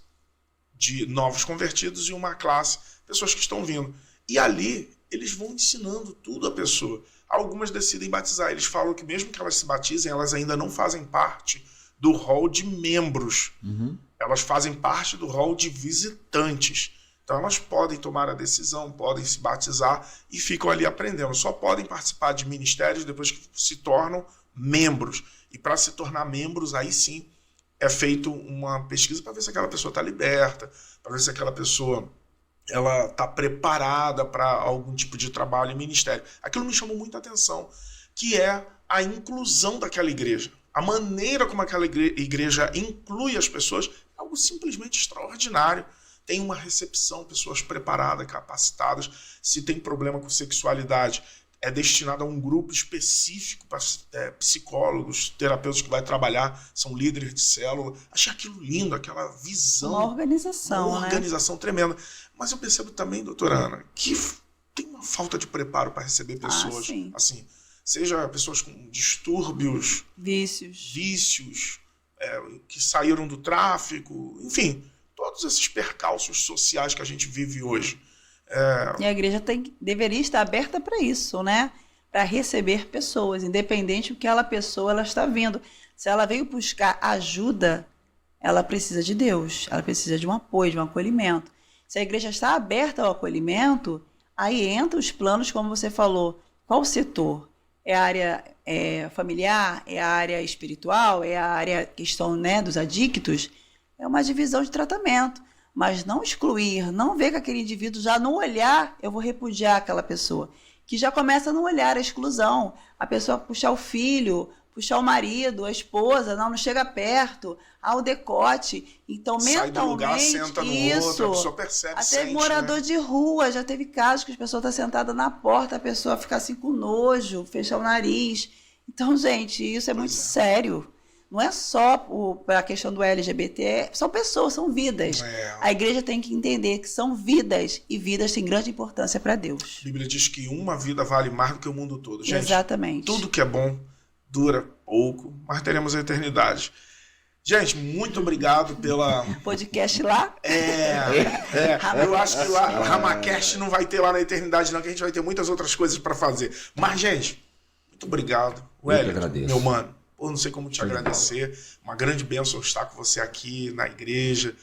de novos convertidos e uma classe pessoas que estão vindo. E ali, eles vão ensinando tudo à pessoa. Algumas decidem batizar. Eles falam que mesmo que elas se batizem, elas ainda não fazem parte do rol de membros. Elas fazem parte do rol de visitantes. Então, elas podem tomar a decisão, podem se batizar e ficam ali aprendendo. Só podem participar de ministérios depois que se tornam membros. E para se tornar membros, aí sim, é feito uma pesquisa para ver se aquela pessoa está liberta, para ver se aquela pessoa ela está preparada para algum tipo de trabalho e ministério. Aquilo me chamou muita atenção, que é a inclusão daquela igreja. A maneira como aquela igreja inclui as pessoas é algo simplesmente extraordinário. Tem uma recepção, pessoas preparadas, capacitadas. Se tem problema com sexualidade, é destinado a um grupo específico para psicólogos, terapeutas que vai trabalhar, são líderes de célula. Achei aquilo lindo, aquela visão. Uma organização, uma organização tremenda. Mas eu percebo também, doutora Ana, que tem uma falta de preparo para receber pessoas, assim, seja pessoas com distúrbios, vícios que saíram do tráfico, enfim, todos esses percalços sociais que a gente vive hoje. E a igreja deveria estar aberta para isso, né? Para receber pessoas, independente do que aquela pessoa ela está vindo. Se ela veio buscar ajuda, ela precisa de Deus, ela precisa de um apoio, de um acolhimento. Se a igreja está aberta ao acolhimento, aí entra os planos, como você falou. Qual o setor? É a área familiar? É a área espiritual? É a área questão, né, dos adictos? É uma divisão de tratamento. Mas não excluir, não ver que aquele indivíduo já no olhar, eu vou repudiar aquela pessoa. Que já começa no olhar, a exclusão. A pessoa puxar o filho, puxar o marido, a esposa, não chega perto, o decote. Então, sai mentalmente, do lugar, senta no outro, a pessoa percebe, até sente, morador né? de rua, já teve casos que a pessoa está sentada na porta, a pessoa fica assim com nojo, fechar o nariz. Então, gente, isso é muito sério. Não é só para a questão do LGBT, são pessoas, são vidas. A igreja tem que entender que são vidas, e vidas têm grande importância para Deus. A Bíblia diz que uma vida vale mais do que o mundo todo. Gente, exatamente. Tudo que é bom dura pouco, mas teremos a eternidade. Gente, muito obrigado pela... podcast lá? Eu acho que lá, o Ramacast não vai ter lá na eternidade não, que a gente vai ter muitas outras coisas para fazer. Mas, gente, muito obrigado. Hélito, meu mano. Eu não sei como te agradecer. Uma grande bênção estar com você aqui na igreja.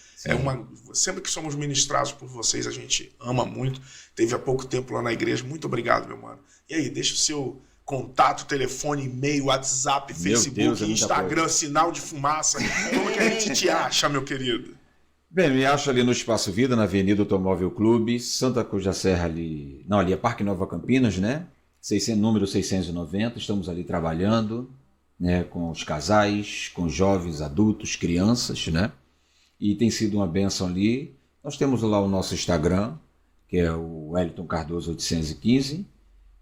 Sempre que somos ministrados por vocês, a gente ama muito. Teve há pouco tempo lá na igreja. Muito obrigado, meu mano. E aí, deixa o seu contato, telefone, e-mail, WhatsApp, Facebook, Instagram, sinal de fumaça. Como que a gente te acha, meu querido? Bem, me acha ali no Espaço Vida, na Avenida Automóvel Clube, Santa Cruz da Serra, ali é Parque Nova Campinas, né? Número 690. Estamos ali trabalhando, né, com os casais, com jovens, adultos, crianças, né? E tem sido uma bênção ali. Nós temos lá o nosso Instagram, que é o Wellington Cardoso 815,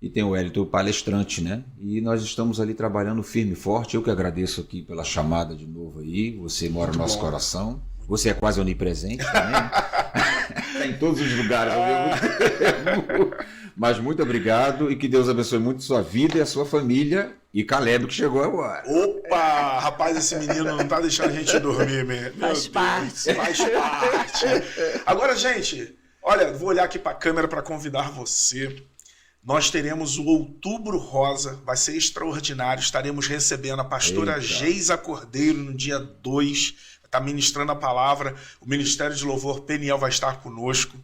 e tem o Wellington Palestrante, né? E nós estamos ali trabalhando firme e forte. Eu que agradeço aqui pela chamada de novo aí. Você mora no nosso coração. Você é quase onipresente também. Está em todos os lugares ao mesmo tempo. Mas muito obrigado e que Deus abençoe muito sua vida e a sua família. E Caleb, que chegou agora. Opa! Rapaz, esse menino não tá deixando a gente dormir, meu Faz parte. Faz parte. Agora, gente, Olha, vou olhar aqui para a câmera para convidar você. Nós teremos o Outubro Rosa, vai ser extraordinário. Estaremos recebendo a pastora Geisa Cordeiro no dia 2, está ministrando a palavra. O Ministério de Louvor Peniel vai estar conosco.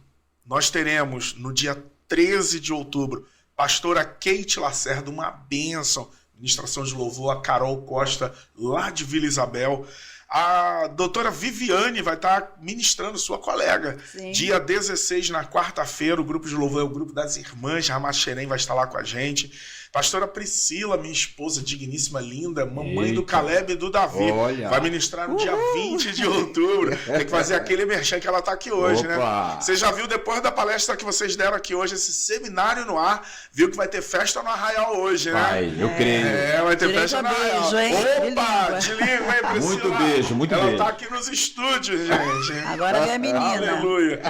Nós teremos no dia 13 de outubro, pastora Kate Lacerda, uma bênção, ministração de louvor, a Carol Costa, lá de Vila Isabel. A doutora Viviane vai estar ministrando, sua colega. Sim. Dia 16, na quarta-feira, o grupo de louvor é o grupo das Irmãs Ramat Xerém, vai estar lá com a gente. Pastora Priscila, minha esposa digníssima, linda, mamãe do Caleb e do Davi. Olha. Vai ministrar no dia 20 de outubro. Tem que fazer aquele merchan que ela está aqui hoje, né? Você já viu, depois da palestra que vocês deram aqui hoje, esse seminário no ar, viu que vai ter festa no Arraial hoje, né? Vai, eu creio. Vai ter festa no Arraial. Opa, de língua, hein, Priscila? Muito beijo, muito ela beijo. Ela tá aqui nos estúdios, gente. Agora vem a menina. Aleluia.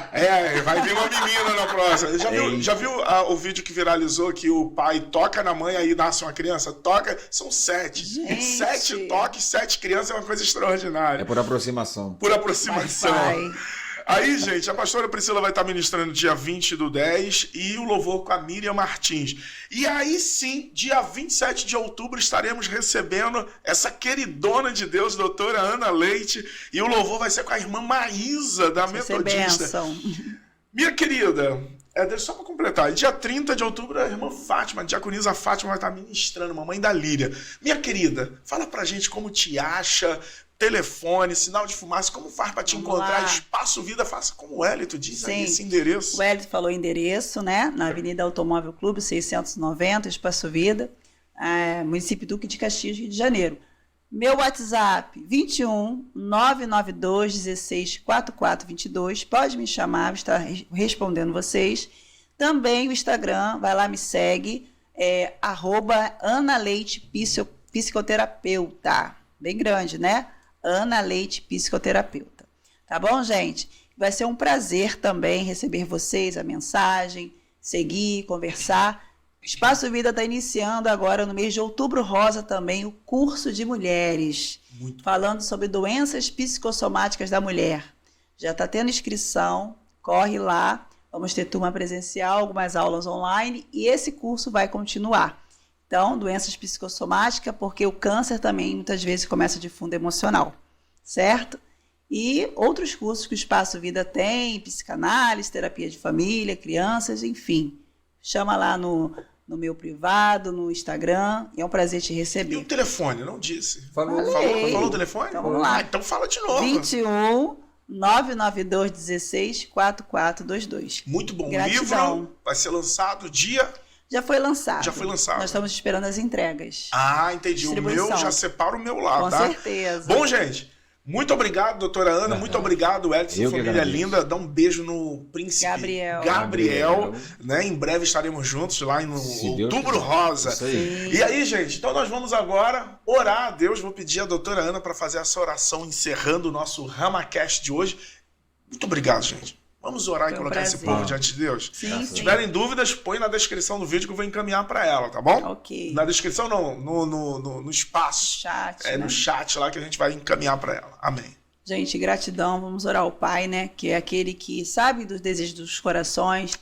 Vai vir uma menina na próxima. Já viu o vídeo que viralizou que o pai toca na mãe, aí nasce uma criança? Toca, são 7. Gente. 7 toques, 7 crianças é uma coisa extraordinária. É por aproximação. Por aproximação. Vai. Aí, gente, a pastora Priscila vai estar ministrando dia 20/10 e o louvor com a Miriam Martins. E aí sim, dia 27 de outubro, estaremos recebendo essa queridona de Deus, doutora Ana Leite, e o louvor vai ser com a irmã Maísa, da Metodista. Bênção. Minha querida, só para completar, dia 30 de outubro, a irmã Fátima, a diaconisa Fátima vai estar ministrando, mamãe da Líria. Minha querida, fala pra gente como te acha, telefone, sinal de fumaça, como faz para te encontrar, Espaço Vida, faça como o Hélito diz aí esse endereço. O Hélito falou o endereço, né? Na Avenida Automóvel Clube, 690, Espaço Vida, município Duque de Caxias, Rio de Janeiro. Meu WhatsApp, 21 992 16 4422. Pode me chamar, vou estar respondendo vocês. Também o Instagram, vai lá, me segue, @AnaLeite Psicoterapeuta. Bem grande, né? Ana Leite Psicoterapeuta. Tá bom, gente? Vai ser um prazer também receber vocês, a mensagem, seguir, conversar. Espaço Vida está iniciando agora no mês de Outubro Rosa também o curso de mulheres, falando sobre doenças psicossomáticas da mulher. Já está tendo inscrição, corre lá, vamos ter turma presencial, algumas aulas online e esse curso vai continuar. Então, doenças psicossomáticas, porque o câncer também muitas vezes começa de fundo emocional, certo? E outros cursos que o Espaço Vida tem, psicanálise, terapia de família, crianças, enfim. Chama lá no meu privado, no Instagram, e é um prazer te receber. E o telefone, não disse? Falou o telefone? Então vamos lá. Então fala de novo. 21 992 16 4422. Muito bom. Gratidão. O livro vai ser lançado dia... Já foi lançado. Já foi lançado. Nós estamos esperando as entregas. Entendi. O meu, já separa o meu lá, Com tá? certeza. Bom, gente, muito obrigado, doutora Ana, muito obrigado, Edson, família linda. Dá um beijo no príncipe Gabriel, né? Em breve estaremos juntos lá no Outubro Rosa. E aí, gente, então nós vamos agora orar a Deus. Vou pedir a doutora Ana para fazer essa oração encerrando o nosso RamaCast de hoje. Muito obrigado, gente. Vamos orar e colocar esse povo diante de Deus. Se tiverem dúvidas, põe na descrição do vídeo que eu vou encaminhar para ela, tá bom? Ok. Na descrição não, no espaço. Chat, no chat lá que a gente vai encaminhar para ela. Amém. Gente, gratidão. Vamos orar ao Pai, né? Que é aquele que sabe dos desejos dos corações,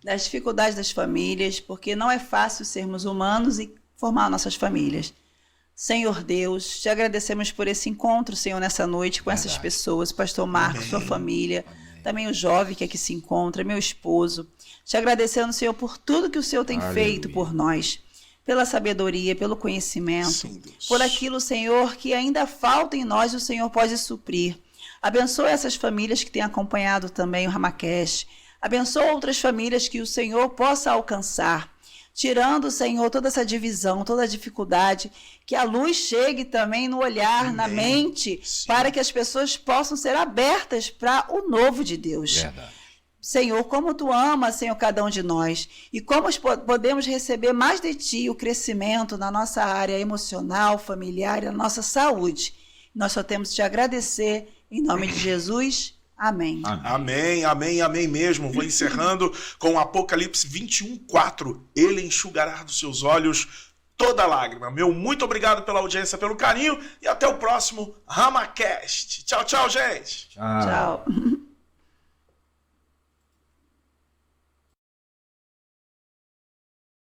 das dificuldades das famílias, porque não é fácil sermos humanos e formar nossas famílias. Senhor Deus, te agradecemos por esse encontro, Senhor, nessa noite com essas pessoas, pastor Marcos, sua família. Também o jovem que aqui se encontra, meu esposo. Te agradecendo, Senhor, por tudo que o Senhor tem feito por nós. Pela sabedoria, pelo conhecimento. Por aquilo, Senhor, que ainda falta em nós, o Senhor pode suprir. Abençoa essas famílias que têm acompanhado também o RamaCast. Abençoa outras famílias que o Senhor possa alcançar. Tirando, Senhor, toda essa divisão, toda a dificuldade, que a luz chegue também no olhar, na mente, para que as pessoas possam ser abertas para o novo de Deus. Verdade. Senhor, como Tu amas, Senhor, cada um de nós, e como podemos receber mais de Ti o crescimento na nossa área emocional, familiar e na nossa saúde. Nós só temos Te agradecer, em nome de Jesus. Amém. Amém, amém, amém mesmo. Vou encerrando com Apocalipse 21:4. Ele enxugará dos seus olhos toda lágrima. Meu muito obrigado pela audiência, pelo carinho e até o próximo RamaCast. Tchau, tchau, gente. Tchau.